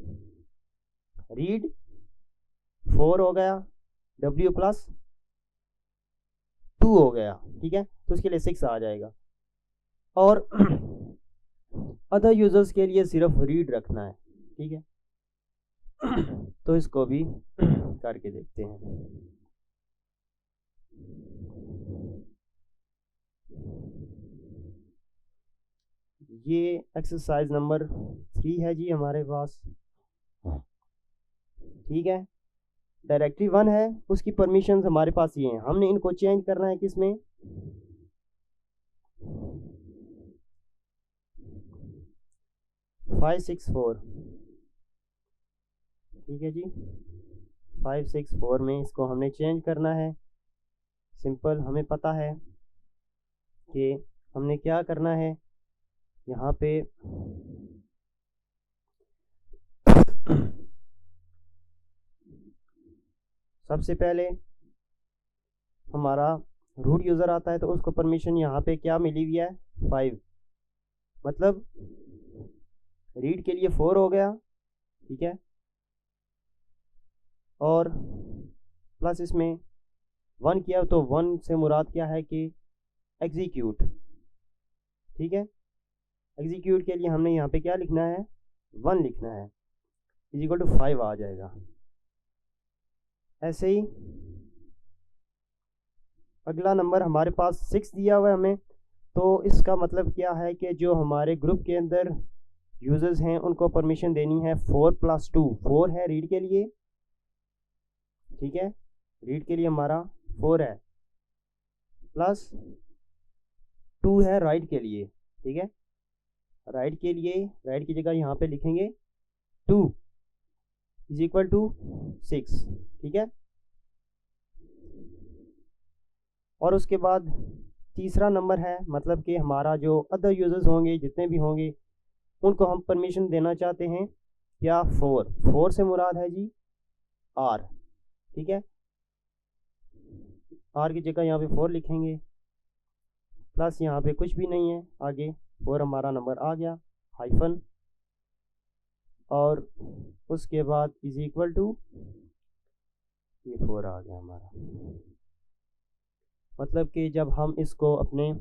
[SPEAKER 1] रीड 4 हो गया, W + 2 हो गया। ठीक है, तो उसके लिए 6 आ जाएगा। और अदर यूज़र्स के लिए सिर्फ रीड रखना है। ठीक है, तो इसको भी करके देखते हैं। ये एक्सरसाइज नंबर 3 है जी हमारे पास। ठीक है, डायरेक्टरी 1 है, उसकी परमिशंस हमारे पास ये हैं, हमने इनको चेंज करना है किसमें, 564। ठीक है जी, 564 में इसको हमने चेंज करना है। सिंपल, हमें पता है कि हमने क्या करना है। यहाँ पे सबसे पहले हमारा रूट यूज़र आता है तो उसको परमिशन यहाँ पे क्या मिली हुई है, 5, मतलब रीड के लिए 4 हो गया। ठीक है, और प्लस इसमें 1 किया तो 1 से मुराद क्या है कि एग्जीक्यूट। ठीक है, एग्जीक्यूट के लिए हमने यहाँ पे क्या लिखना है, 1 लिखना है, इक्वल टू 5 आ जाएगा। ऐसे ही अगला नंबर हमारे पास 6 दिया हुआ है हमें, तो इसका मतलब क्या है कि जो हमारे ग्रुप के अंदर यूज़र्स हैं उनको परमिशन देनी है 4 + 2। 4 है रीड के लिए। ठीक है, रीड के लिए हमारा 4 है, प्लस 2 है राइट के लिए। ठीक है, राइट के लिए राइट की जगह यहाँ पे लिखेंगे 2 इज इक्वल टू 6, ठीक है। और उसके बाद तीसरा नंबर है, मतलब कि हमारा जो अदर यूजर्स होंगे, जितने भी होंगे, उनको हम परमिशन देना चाहते हैं क्या, 4 से मुराद है जी आर, ठीक है। आर की जगह यहाँ पे 4 लिखेंगे, प्लस यहाँ पे कुछ भी नहीं है आगे, 4 हमारा नंबर आ गया, हाइफन, और उसके बाद इज इक्वल टू ये 4 आ गया हमारा। मतलब कि जब हम इसको अपने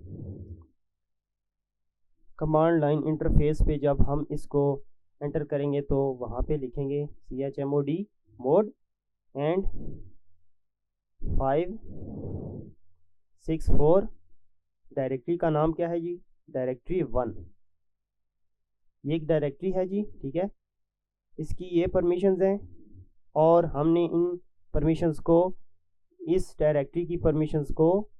[SPEAKER 1] कमांड लाइन इंटरफेस पे जब हम इसको एंटर करेंगे तो वहाँ पे लिखेंगे chmod मोड एंड 564, डायरेक्टरी का नाम क्या है जी, डायरेक्टरी 1, ये एक डायरेक्टरी है जी, ठीक है। इसकी ये परमिशंस हैं और हमने इन परमिशंस को, इस डायरेक्टरी की परमिशंस को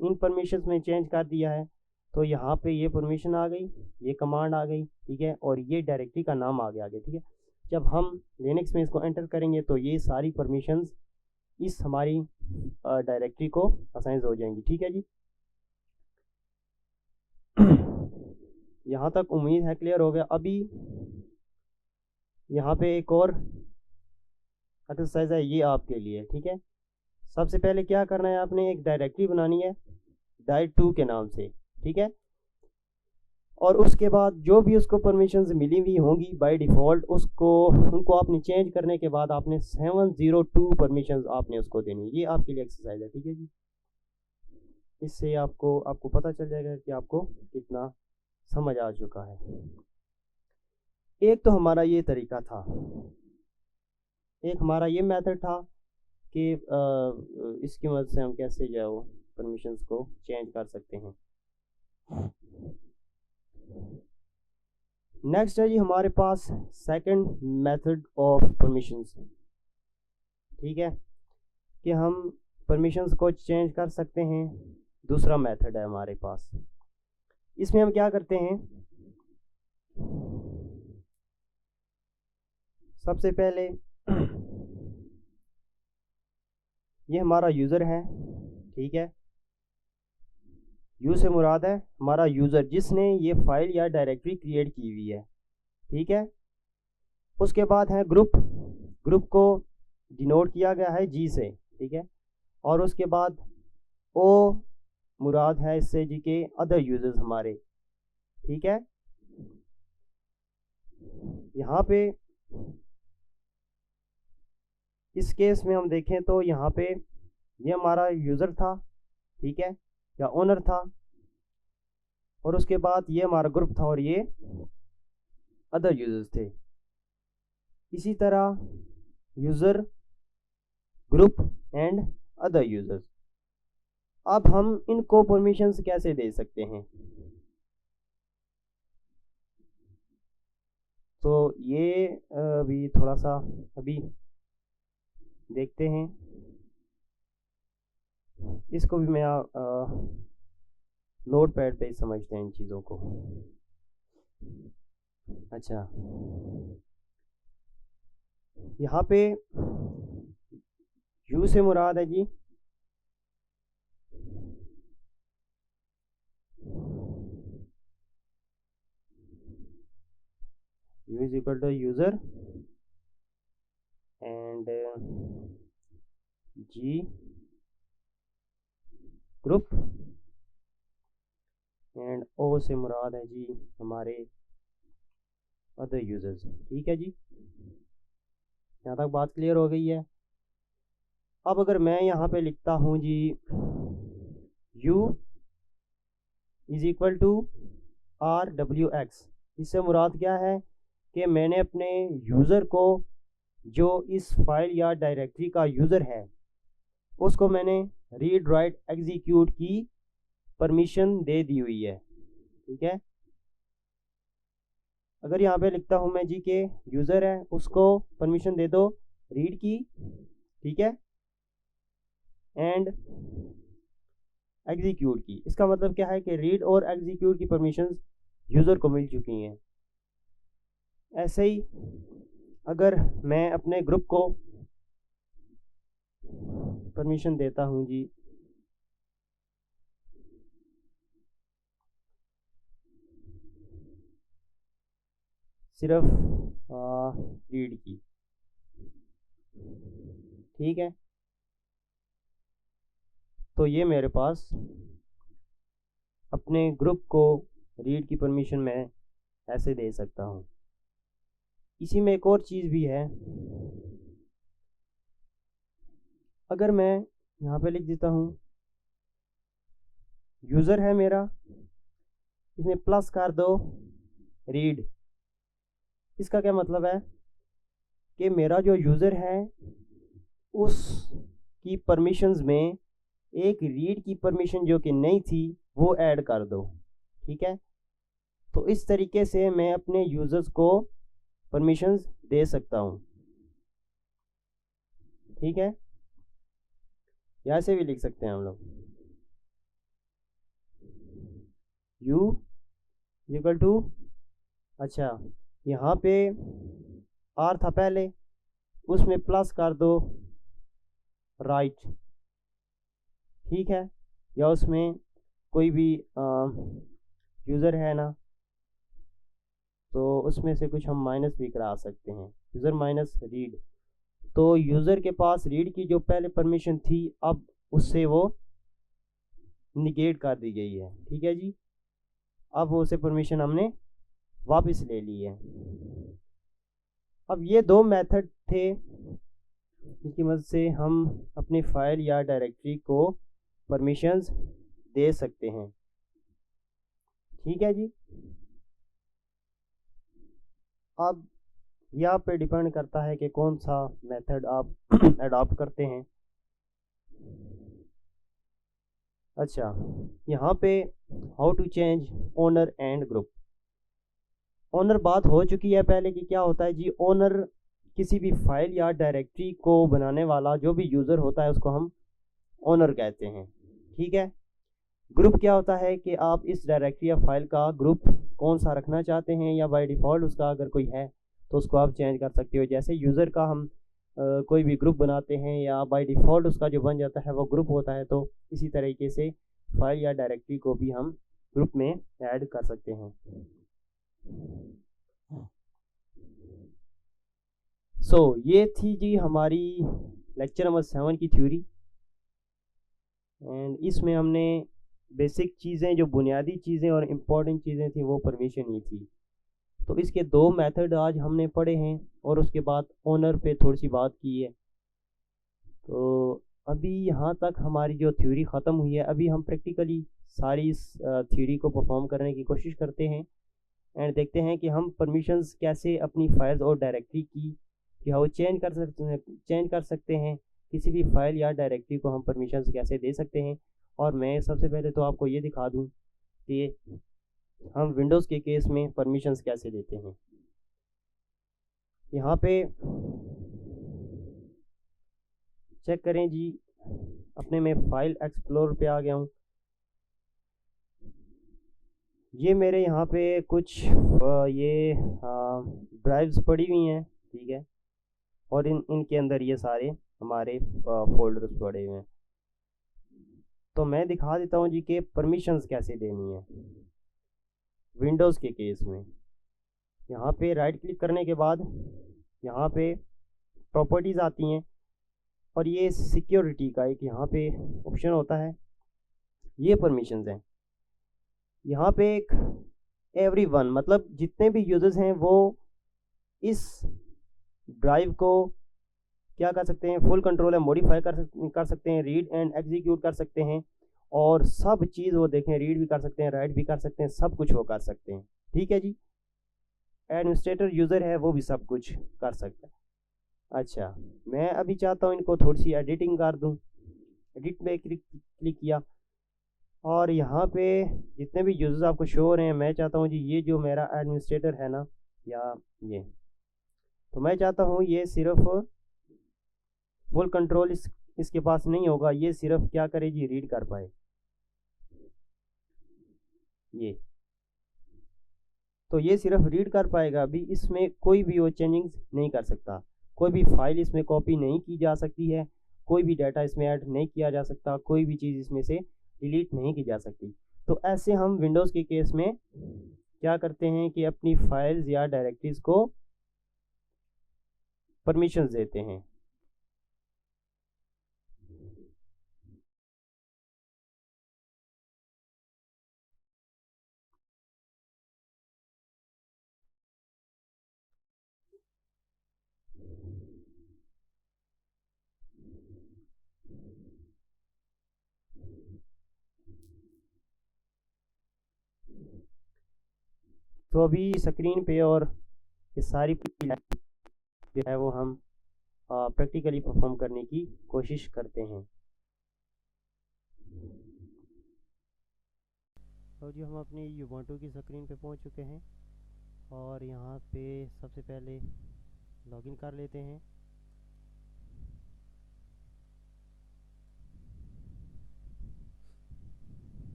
[SPEAKER 1] इन परमिशंस में चेंज कर दिया है। तो यहाँ पे ये परमिशन आ गई, ये कमांड आ गई, ठीक है, और ये डायरेक्टरी का नाम आ गया आगे, ठीक है। जब हम लिनक्स में इसको एंटर करेंगे तो ये सारी परमिशंस इस हमारी डायरेक्टरी को असाइन हो जाएंगी, ठीक है जी। यहाँ तक उम्मीद है क्लियर हो गया। अभी यहाँ पे एक और एक्सरसाइज है, ये आपके लिए, ठीक है। सबसे पहले क्या करना है, आपने एक डायरेक्टरी बनानी है डायरेक्ट2 के नाम से, ठीक है। और उसके बाद जो भी उसको परमिशंस मिली हुई होंगी बाय डिफ़ॉल्ट, उनको आपने चेंज करने के बाद आपने 702 परमिशंस आपने उसको देनी। ये आपके लिए एक्सरसाइज है, ठीक है जी। इससे आपको पता चल जाएगा कि आपको कितना समझ आ चुका है। एक तो हमारा ये तरीका था, एक हमारा ये मेथड था कि इसकी मदद से हम कैसे जो है वो परमिशंस को चेंज कर सकते हैं। नेक्स्ट है जी हमारे पास सेकंड मेथड ऑफ परमिशंस, ठीक है, कि हम परमिशंस को चेंज कर सकते हैं। दूसरा मेथड है हमारे पास, इसमें हम क्या करते हैं, सबसे पहले ये हमारा यूज़र है, ठीक है। यू से मुराद है हमारा यूज़र जिसने ये फाइल या डायरेक्टरी क्रिएट की हुई है, ठीक है। उसके बाद है ग्रुप को डिनोट किया गया है जी से, ठीक है। और उसके बाद ओ मुराद है इससे जी के अदर यूजर्स हमारे, ठीक है। यहाँ पे इस केस में हम देखें तो यहाँ पे ये हमारा यूज़र था, ठीक है, या ओनर था, और उसके बाद ये हमारा ग्रुप था और ये अदर यूजर्स थे। इसी तरह user, group and other users. अब हम इनको परमिशंस कैसे दे सकते हैं, तो ये भी थोड़ा सा अभी देखते हैं। इसको भी मैं नोट पैड पे समझते हैं इन चीज़ों को। अच्छा, यहाँ पे यू से मुराद है जी U is equal to user and G group and O से मुराद है जी हमारे अदर यूजर्स, ठीक है जी। यहाँ तक बात क्लियर हो गई है। अब अगर मैं यहाँ पे लिखता हूँ G u is equal to RWX, इससे मुराद क्या है कि मैंने अपने यूज़र को, जो इस फाइल या डायरेक्टरी का यूज़र है, उसको मैंने रीड राइट एग्जीक्यूट की परमिशन दे दी हुई है, ठीक है। अगर यहाँ पे लिखता हूँ मैं जी के यूज़र है उसको परमिशन दे दो रीड की, ठीक है, एंड एग्जीक्यूट की। इसका मतलब क्या है कि रीड और एग्जीक्यूट की परमिशंस यूज़र को मिल चुकी हैं। ऐसे ही अगर मैं अपने ग्रुप को परमिशन देता हूँ जी, सिर्फ रीड की, ठीक है, तो ये मेरे पास अपने ग्रुप को रीड की परमिशन मैं ऐसे दे सकता हूँ। इसी में एक और चीज़ भी है, अगर मैं यहाँ पे लिख देता हूँ यूज़र है मेरा, इसमें प्लस कर दो रीड, इसका क्या मतलब है कि मेरा जो यूज़र है उस की परमिशंस में एक रीड की परमिशन जो कि नहीं थी वो ऐड कर दो, ठीक है। तो इस तरीके से मैं अपने यूज़र्स को परमिशंस दे सकता हूँ, ठीक है। यहाँ से भी लिख सकते हैं हम लोग यू इक्वल टू, अच्छा यहाँ पे आर था पहले, उसमें प्लस कर दो राइट, ठीक है। या उसमें कोई भी यूज़र है ना, तो उसमें से कुछ हम माइनस भी करा सकते हैं, यूज़र माइनस रीड। तो यूज़र के पास रीड की जो पहले परमिशन थी अब उससे वो निगेट कर दी गई है, ठीक है जी। अब वो उसे परमिशन हमने वापस ले ली है। अब ये दो मेथड थे जिसकी मदद से हम अपनी फाइल या डायरेक्टरी को परमिशंस दे सकते हैं, ठीक है जी। अब यहाँ पे डिपेंड करता है कि कौन सा मेथड आप अडॉप्ट करते हैं। अच्छा, यहाँ पे how to change owner and group. Owner बात हो चुकी है पहले कि क्या होता है जी, ओनर किसी भी फाइल या डायरेक्टरी को बनाने वाला जो भी यूज़र होता है उसको हम ओनर कहते हैं, ठीक है। ग्रुप क्या होता है कि आप इस डायरेक्टरी या फाइल का ग्रुप कौन सा रखना चाहते हैं, या बाय डिफ़ॉल्ट उसका अगर कोई है तो उसको आप चेंज कर सकते हो। जैसे यूज़र का हम कोई भी ग्रुप बनाते हैं या बाय डिफ़ॉल्ट उसका जो बन जाता है वो ग्रुप होता है, तो इसी तरीके से फाइल या डायरेक्टरी को भी हम ग्रुप में ऐड कर सकते हैं। ये थी जी हमारी लेक्चर नंबर 7 की थ्योरी, एंड इसमें हमने बेसिक चीज़ें, जो बुनियादी चीज़ें और इम्पोर्टेंट चीज़ें थी वो परमिशन ही थी। तो इसके दो मेथड आज हमने पढ़े हैं और उसके बाद ओनर पे थोड़ी सी बात की है। तो अभी यहाँ तक हमारी जो थ्योरी ख़त्म हुई है, अभी हम प्रैक्टिकली सारी इस थ्योरी को परफॉर्म करने की कोशिश करते हैं एंड देखते हैं कि हम परमिशंस कैसे अपनी फाइल्स और डायरेक्टरी की वो चेंज कर सकते हैं। किसी भी फाइल या डायरेक्टरी को हम परमिशंस कैसे दे सकते हैं। और मैं सबसे पहले तो आपको ये दिखा दूँ कि हम विंडोज़ के केस में परमिशंस कैसे देते हैं। यहाँ पे चेक करें जी, अपने मैं फाइल एक्सप्लोर पे आ गया हूँ। ये मेरे यहाँ पे कुछ ये ड्राइव्स पड़ी हुई हैं, ठीक है, और इनके अंदर ये सारे हमारे फोल्डर्स पड़े हुए हैं। तो मैं दिखा देता हूँ जी कि परमिशंस कैसे देनी है विंडोज़ के केस में। यहाँ पे राइट क्लिक करने के बाद यहाँ पे प्रॉपर्टीज़ आती हैं और ये सिक्योरिटी का एक यहाँ पे ऑप्शन होता है, ये परमिशंस हैं। यहाँ पे एक एवरीवन मतलब जितने भी यूजर्स हैं वो इस ड्राइव को क्या कर सकते हैं, फुल कंट्रोल है मॉडिफाई कर सकते हैं, रीड एंड एग्जीक्यूट कर सकते हैं, और सब चीज़ वो देखें, रीड भी कर सकते हैं, राइट भी कर सकते हैं, सब कुछ वो कर सकते हैं, ठीक है जी। एडमिनिस्ट्रेटर यूज़र है वो भी सब कुछ कर सकता है। अच्छा, मैं अभी चाहता हूँ इनको थोड़ी सी एडिटिंग कर दूँ। एडिट पे क्लिक किया और यहाँ पे जितने भी यूजर्स आपको शो हो रहे हैं, मैं चाहता हूँ जी ये जो मेरा एडमिनिस्ट्रेटर है ना, या ये, तो मैं चाहता हूँ ये सिर्फ फुल कंट्रोल इसके पास नहीं होगा, ये सिर्फ क्या करे जी, रीड कर पाए। ये तो ये सिर्फ रीड कर पाएगा, अभी इसमें कोई भी वो चेंजिंग नहीं कर सकता, कोई भी फाइल इसमें कॉपी नहीं की जा सकती है, कोई भी डाटा इसमें ऐड नहीं किया जा सकता, कोई भी चीज़ इसमें से डिलीट नहीं की जा सकती। तो ऐसे हम विंडोज़ के केस में क्या करते हैं कि अपनी फाइल्स या डायरेक्टरीज को परमिशंस देते हैं। तो अभी स्क्रीन पे और ये सारी जो है वो हम प्रैक्टिकली परफॉर्म करने की कोशिश करते हैं। तो जी हम अपनी यूबंटू की स्क्रीन पे पहुंच चुके हैं और यहाँ पे सबसे पहले लॉगिन कर लेते हैं।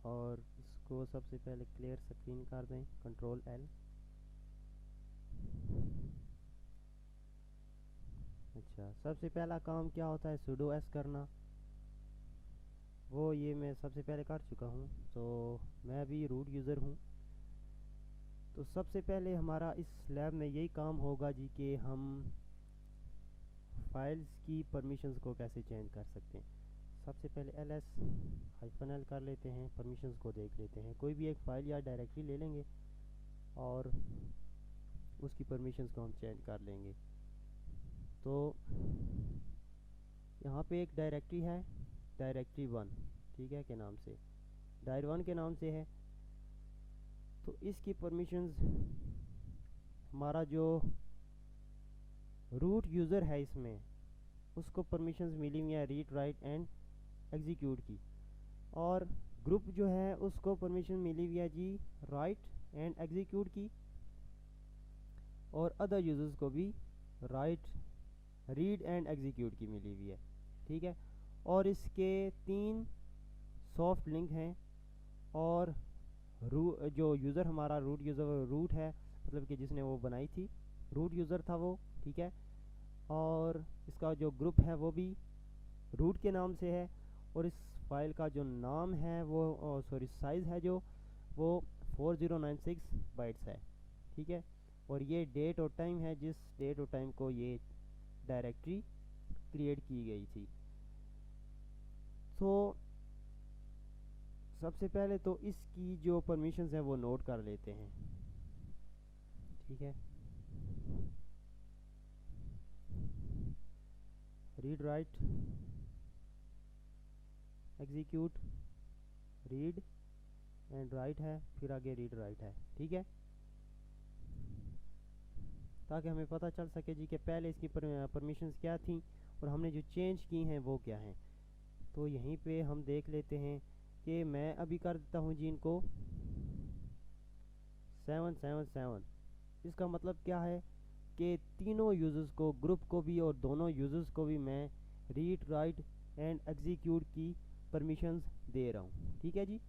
[SPEAKER 1] और इसको सबसे पहले क्लियर स्क्रीन कर दें, कंट्रोल एल। अच्छा, सबसे पहला काम क्या होता है, सुडो एस करना, वो ये मैं सबसे पहले कर चुका हूँ। तो मैं अभी रूट यूज़र हूँ। तो सबसे पहले हमारा इस लैब में यही काम होगा जी कि हम फाइल्स की परमिशंस को कैसे चेंज कर सकते हैं। सबसे पहले -l कर लेते हैं, परमिशंस को देख लेते हैं। कोई भी एक फ़ाइल या डायरेक्टरी ले लेंगे और उसकी परमिशंस को हम चेंज कर लेंगे। तो यहाँ पे एक डायरेक्टरी है, डायरेक्टरी 1, ठीक है, के नाम से, डायर 1 के नाम से है। तो इसकी परमिशंस, हमारा जो रूट यूज़र है इसमें, उसको परमिशंस मिली हुई है रीड राइट एंड एग्जीक्यूट की। और ग्रुप जो है उसको परमिशन मिली हुई है जी राइट एंड एग्जीक्यूट की। और अदर यूजर्स को भी राइट, रीड एंड एग्जीक्यूट की मिली हुई है, ठीक है। और इसके 3 सॉफ्ट लिंक हैं। और जो यूज़र हमारा रूट यूज़र रूट है, मतलब कि जिसने वो बनाई थी, रूट यूज़र था वो, ठीक है। और इसका जो ग्रुप है वो भी रूट के नाम से है। और इस फाइल का जो नाम है वो सॉरी साइज़ है जो वो 4096 बाइट्स है, ठीक है। और ये डेट और टाइम है, जिस डेट और टाइम को ये डायरेक्टरी क्रिएट की गई थी। तो सबसे पहले तो इसकी जो परमिशंस है वो नोट कर लेते हैं, ठीक है। Read write execute, read and right है, फिर आगे रीड राइट है, ठीक है। ताकि हमें पता चल सके जी कि पहले इसकी परमिशंस क्या थी और हमने जो चेंज की हैं वो क्या हैं। तो यहीं पे हम देख लेते हैं कि मैं अभी कर देता हूँ जी इनको 777। इसका मतलब क्या है कि तीनों यूज़र्स को, ग्रुप को भी और दोनों यूज़र्स को भी मैं रीड राइट एंड एग्जीक्यूट की परमिशंस दे रहा हूँ, ठीक है जी।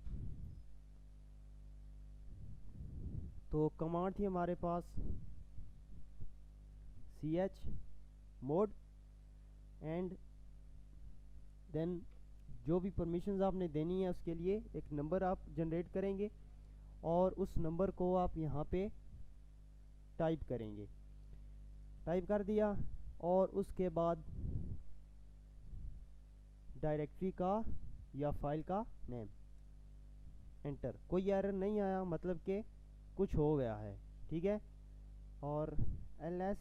[SPEAKER 1] तो कमांड थी हमारे पास chmod एंड देन जो भी परमिशंस आपने देनी है उसके लिए एक नंबर आप जनरेट करेंगे और उस नंबर को आप यहाँ पे टाइप करेंगे। टाइप कर दिया और उसके बाद डायरेक्टरी का या फाइल का नेम, एंटर। कोई एरर नहीं आया, मतलब कि कुछ हो गया है, ठीक है। और -l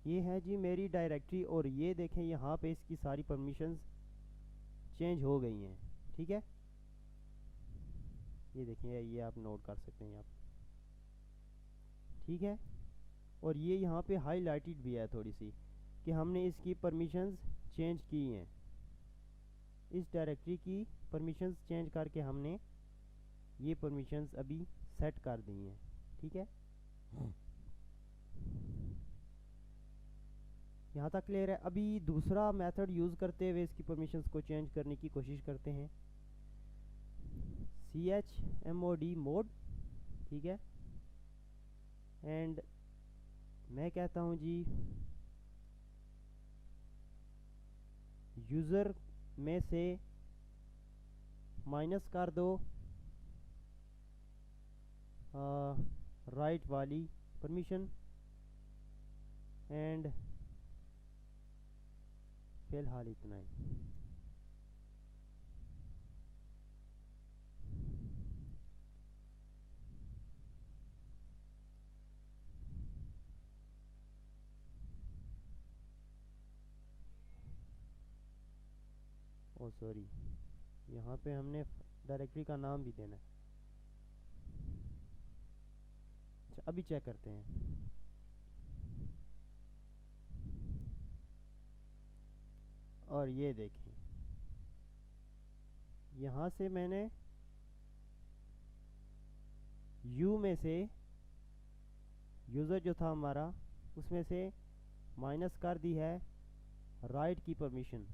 [SPEAKER 1] ये है जी मेरी डायरेक्टरी। और ये देखें यहाँ पे इसकी सारी परमिशंस चेंज हो गई हैं, ठीक है। ये देखिए, ये आप नोट कर सकते हैं आप, ठीक है। और ये यहाँ पे हाईलाइटेड भी है थोड़ी सी कि हमने इसकी परमिशंस चेंज की हैं, इस डायरेक्टरी की परमिशंस चेंज करके हमने ये परमिशंस अभी सेट कर दी हैं, ठीक है।
[SPEAKER 2] यहाँ तक क्लियर है। अभी दूसरा मेथड यूज़ करते हुए इसकी परमिशंस को चेंज करने की कोशिश करते हैं। chmod मोड, ठीक है। एंड मैं कहता हूँ जी यूज़र में से माइनस कर दो राइट वाली परमिशन, एंड फिलहाल इतना ही। ओ सॉरी, यहाँ पे हमने डायरेक्टरी का नाम भी देना है। अच्छा, अभी चेक करते हैं। और ये देखें, यहाँ से मैंने यू में से यूज़र जो था हमारा उसमें से माइनस कर दी है राइट की परमिशन,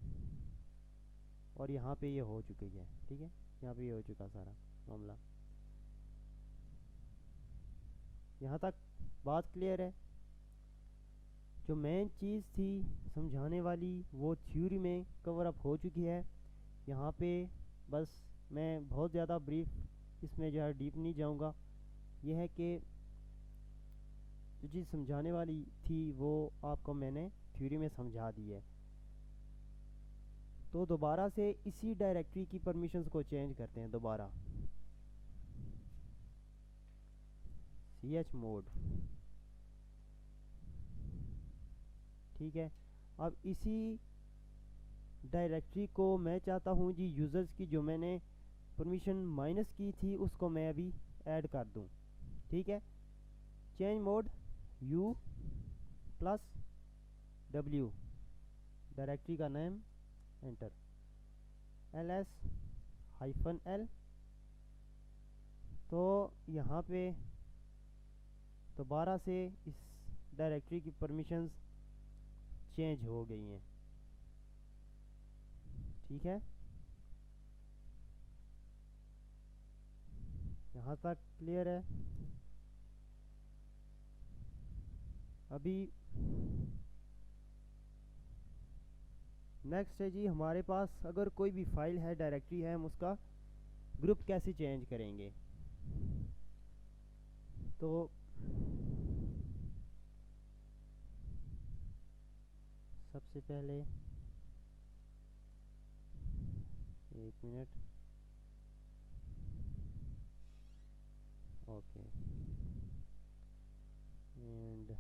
[SPEAKER 2] और यहाँ पे ये हो चुकी है, ठीक है। यहाँ पे ये हो चुका सारा मामला। यहाँ तक बात क्लियर है। जो मेन चीज़ थी समझाने वाली वो थ्योरी में कवर अप हो चुकी है। यहाँ पे बस मैं बहुत ज़्यादा ब्रीफ इसमें जो है डीप नहीं जाऊँगा। यह है कि जो चीज़ समझाने वाली थी वो आपको मैंने थ्योरी में समझा दी है। तो दोबारा से इसी डायरेक्टरी की परमिशंस को चेंज करते हैं दोबारा। chmod, ठीक है। अब इसी डायरेक्टरी को मैं चाहता हूँ जी यूज़र्स की जो मैंने परमिशन माइनस की थी उसको मैं अभी ऐड कर दूँ, ठीक है। Change mode u plus w, directory का नेम, एंटर, ls-l। तो यहाँ पे दोबारा से इस डायरेक्टरी की परमिशंस चेंज हो गई हैं, ठीक है। यहाँ तक क्लियर है। अभी नेक्स्ट है जी हमारे पास अगर कोई भी फाइल है, डायरेक्टरी है, हम उसका ग्रुप कैसे चेंज करेंगे। तो सबसे पहले एक मिनट, ओके, एंड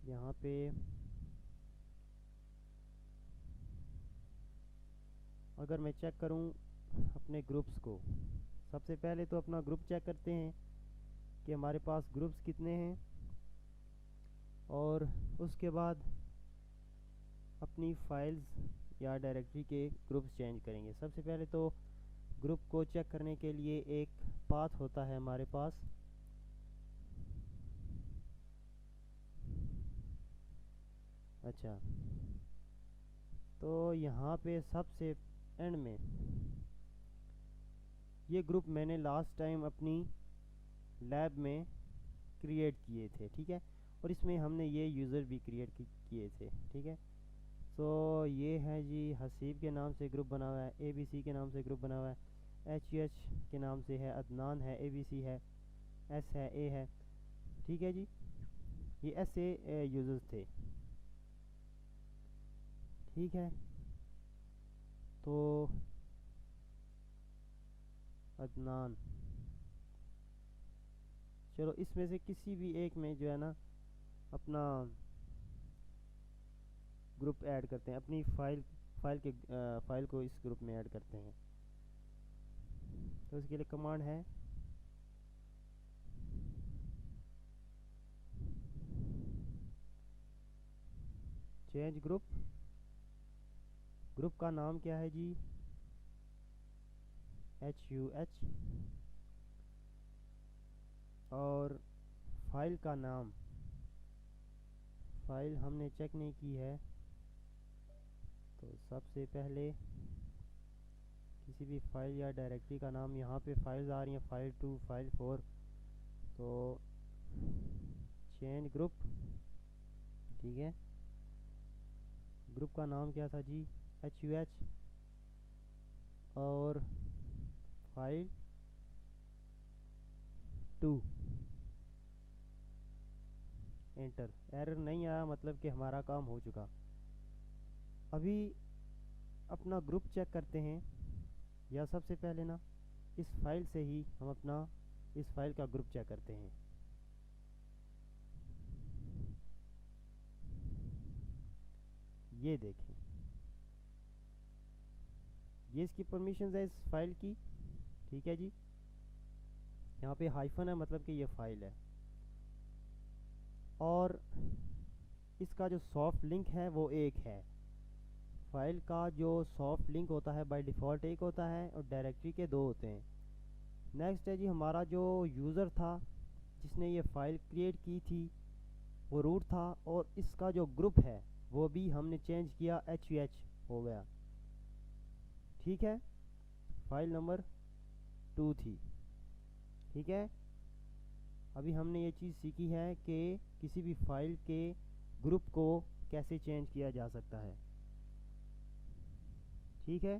[SPEAKER 2] यहाँ पे अगर मैं चेक करूँ अपने ग्रुप्स को, सबसे पहले तो अपना ग्रुप चेक करते हैं कि हमारे पास ग्रुप्स कितने हैं, और उसके बाद अपनी फाइल्स या डायरेक्टरी के ग्रुप्स चेंज करेंगे। सबसे पहले तो ग्रुप को चेक करने के लिए एक पाथ होता है हमारे पास। अच्छा, तो यहाँ पे सबसे एंड में ये ग्रुप मैंने लास्ट टाइम अपनी लैब में क्रिएट किए थे, ठीक है। और इसमें हमने ये यूज़र भी क्रिएट किए थे, ठीक है। तो ये है जी हसीब के नाम से ग्रुप बना हुआ है, ABC के नाम से ग्रुप बना हुआ है, HH के नाम से है, अदनान है, ABC है, S है, A है, ठीक है जी। ये ऐसे यूज़र्स थे, ठीक है। तो अदनान, चलो इसमें से किसी भी एक में जो है ना अपना ग्रुप ऐड करते हैं, अपनी फाइल को इस ग्रुप में ऐड करते हैं। तो इसके लिए कमांड है चेंज ग्रुप। ग्रुप का नाम क्या है जी, HUH, और फाइल का नाम, फाइल हमने चेक नहीं की है, तो सबसे पहले किसी भी फाइल या डायरेक्टरी का नाम, यहाँ पे फाइल्स आ रही हैं फाइल 2 फाइल 4, तो चेंज ग्रुप, ठीक है। ग्रुप का नाम क्या था जी, HUH, और फाइल 2, एंटर। एरर नहीं आया, मतलब कि हमारा काम हो चुका। अभी अपना ग्रुप चेक करते हैं, या सबसे पहले ना इस फाइल से ही हम अपना इस फाइल का ग्रुप चेक करते हैं। ये देखें, ये इसकी परमिशन है इस फाइल की, ठीक है जी। यहाँ पे हाइफन है, मतलब कि ये फाइल है, और इसका जो सॉफ्ट लिंक है वो एक है। फाइल का जो सॉफ्ट लिंक होता है बाय डिफ़ॉल्ट एक होता है, और डायरेक्टरी के 2 होते हैं। नेक्स्ट है जी, हमारा जो यूज़र था जिसने ये फ़ाइल क्रिएट की थी वो रूट था, और इसका जो ग्रुप है वो भी हमने चेंज किया, HUH हो गया, ठीक है। फाइल नंबर 2 थी, ठीक है। अभी हमने ये चीज़ सीखी है कि किसी भी फाइल के ग्रुप को कैसे चेंज किया जा सकता है, ठीक है।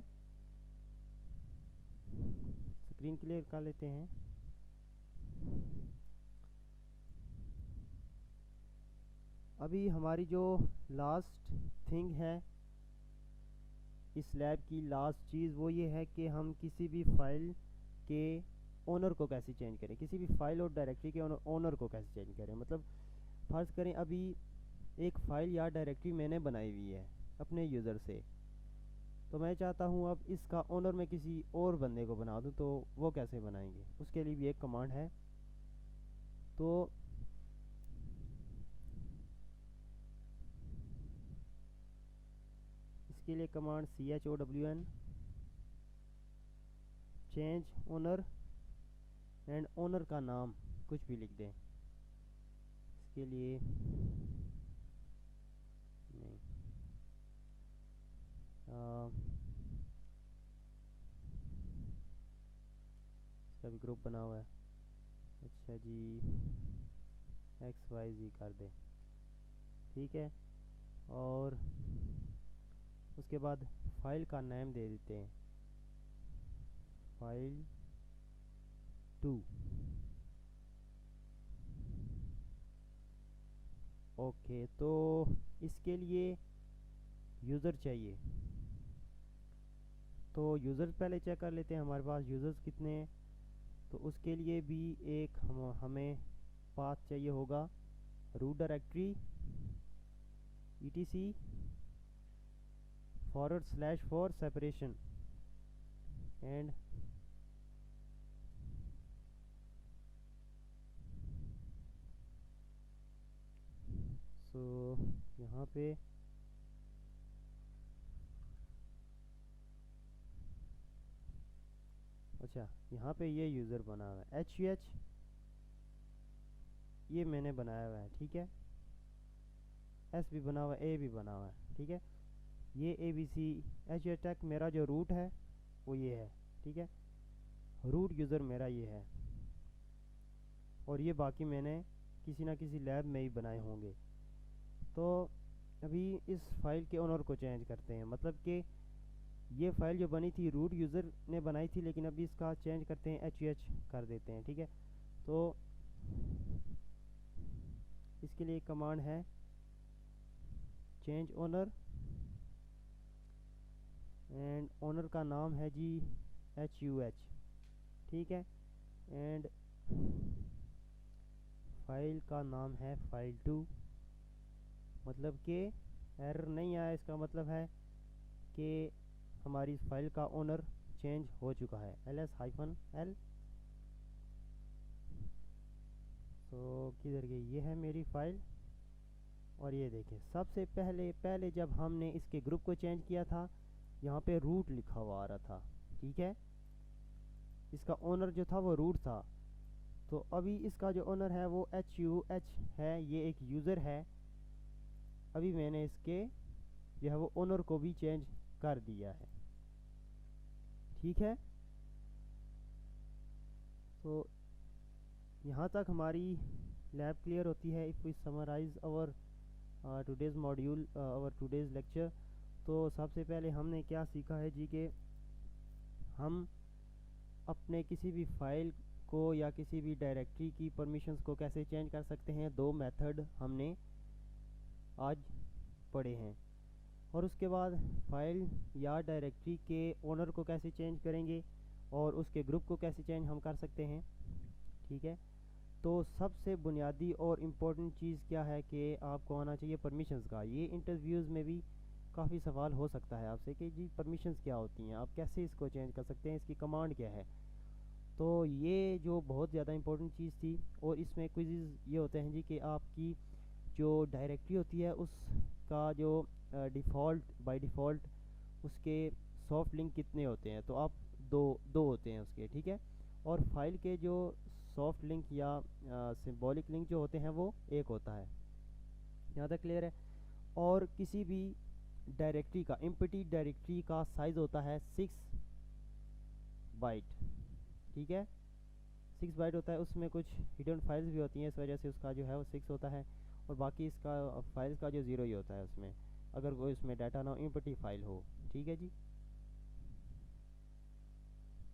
[SPEAKER 2] स्क्रीन क्लियर कर लेते हैं। अभी हमारी जो लास्ट थिंग है इस लैब की, लास्ट चीज़ वो ये है कि हम किसी भी फाइल के ओनर को कैसे चेंज करें, किसी भी फाइल और डायरेक्टरी के ओनर को कैसे चेंज करें। मतलब फ़र्ज़ करें अभी एक फ़ाइल या डायरेक्टरी मैंने बनाई हुई है अपने यूज़र से, तो मैं चाहता हूँ अब इसका ओनर मैं किसी और बंदे को बना दूँ, तो वो कैसे बनाएंगे, उसके लिए भी एक कमांड है। तो इसके लिए command CHOWN change owner, and owner का नाम कुछ भी लिख दें। इसके लिए नहीं, इसका भी ग्रुप बना हुआ है, अच्छा जी XYZ कर दें, ठीक है। और उसके बाद फाइल का नाम दे देते हैं फाइल 2, ओके। तो इसके लिए यूज़र चाहिए, तो यूज़र पहले चेक कर लेते हैं हमारे पास यूज़र्स कितने हैं। तो उसके लिए भी एक हमें पाथ चाहिए होगा, root directory etc / for separation and so यहाँ पे अच्छा, यहाँ पे ये यूज़र बना हुआ है HUH, ये मैंने बनाया हुआ है, ठीक है। S भी बना हुआ है, A भी बना हुआ है, ठीक है। ये ABC HUH टैग मेरा जो रूट है वो ये है, ठीक है। रूट यूज़र मेरा ये है, और ये बाकी मैंने किसी ना किसी लैब में ही बनाए होंगे। तो अभी इस फाइल के ओनर को चेंज करते हैं, मतलब कि ये फाइल जो बनी थी रूट यूज़र ने बनाई थी, लेकिन अभी इसका चेंज करते हैं HUH कर देते हैं, ठीक है। तो इसके लिए कमांड है चेंज ओनर, एंड ओनर का नाम है जी HUH, ठीक है। एंड फाइल का नाम है फाइल 2, मतलब कि एरर नहीं आया, इसका मतलब है कि हमारी फाइल का ओनर चेंज हो चुका है, ls-l। तो किधर गई, ये है मेरी फ़ाइल, और ये देखें सबसे पहले जब हमने इसके ग्रुप को चेंज किया था यहाँ पे रूट लिखा हुआ आ रहा था, ठीक है। इसका ओनर जो था वो रूट था, तो अभी इसका जो ओनर है वो HUH है, ये एक यूज़र है। अभी मैंने इसके जो है वो ओनर को भी चेंज कर दिया है, ठीक है। तो यहाँ तक हमारी लैब क्लियर होती है। If we summarize our today's module, our today's lecture, तो सबसे पहले हमने क्या सीखा है जी कि हम अपने किसी भी फाइल को या किसी भी डायरेक्टरी की परमिशंस को कैसे चेंज कर सकते हैं। दो मेथड हमने आज पढ़े हैं। और उसके बाद फाइल या डायरेक्टरी के ओनर को कैसे चेंज करेंगे और उसके ग्रुप को कैसे चेंज हम कर सकते हैं, ठीक है। तो सबसे बुनियादी और इम्पोर्टेंट चीज़ क्या है कि आपको आना चाहिए परमिशंस का। ये इंटरव्यूज़ में भी काफ़ी सवाल हो सकता है आपसे कि जी परमिशंस क्या होती हैं, आप कैसे इसको चेंज कर सकते हैं, इसकी कमांड क्या है। तो ये जो बहुत ज़्यादा इम्पोर्टेंट चीज़ थी। और इसमें क्विज़ ये होते हैं जी कि आपकी जो डायरेक्टरी होती है उसका जो डिफ़ॉल्ट बाय डिफ़ॉल्ट उसके सॉफ्ट लिंक कितने होते हैं, तो आप दो होते हैं उसके, ठीक है। और फाइल के जो सॉफ्ट लिंक या सिंबॉलिक लिंक जो होते हैं वो एक होता है। यहाँ तक क्लियर है। और किसी भी डायरेक्टरी का एम्प्टी डायरेक्टरी का साइज़ होता है 6 बाइट, ठीक है। 6 बाइट होता है। उसमें कुछ हिडन फाइल्स भी होती हैं, इस वजह से उसका जो है वो 6 होता है। और बाकी इसका फाइल्स का जो 0 ही होता है उसमें, अगर कोई उसमें डाटा ना हो, एम्प्टी फाइल हो, ठीक है जी।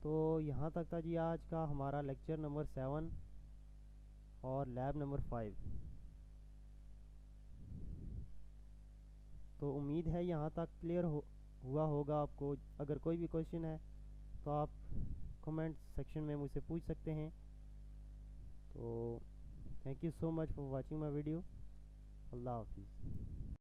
[SPEAKER 2] तो यहाँ तक था जी आज का हमारा लेक्चर नंबर 7 और लैब नंबर 5। तो उम्मीद है यहाँ तक क्लियर हुआ होगा आपको। अगर कोई भी क्वेश्चन है तो आप कमेंट सेक्शन में मुझसे पूछ सकते हैं। तो thank you so much for watching my video. अल्लाह हाफिज़।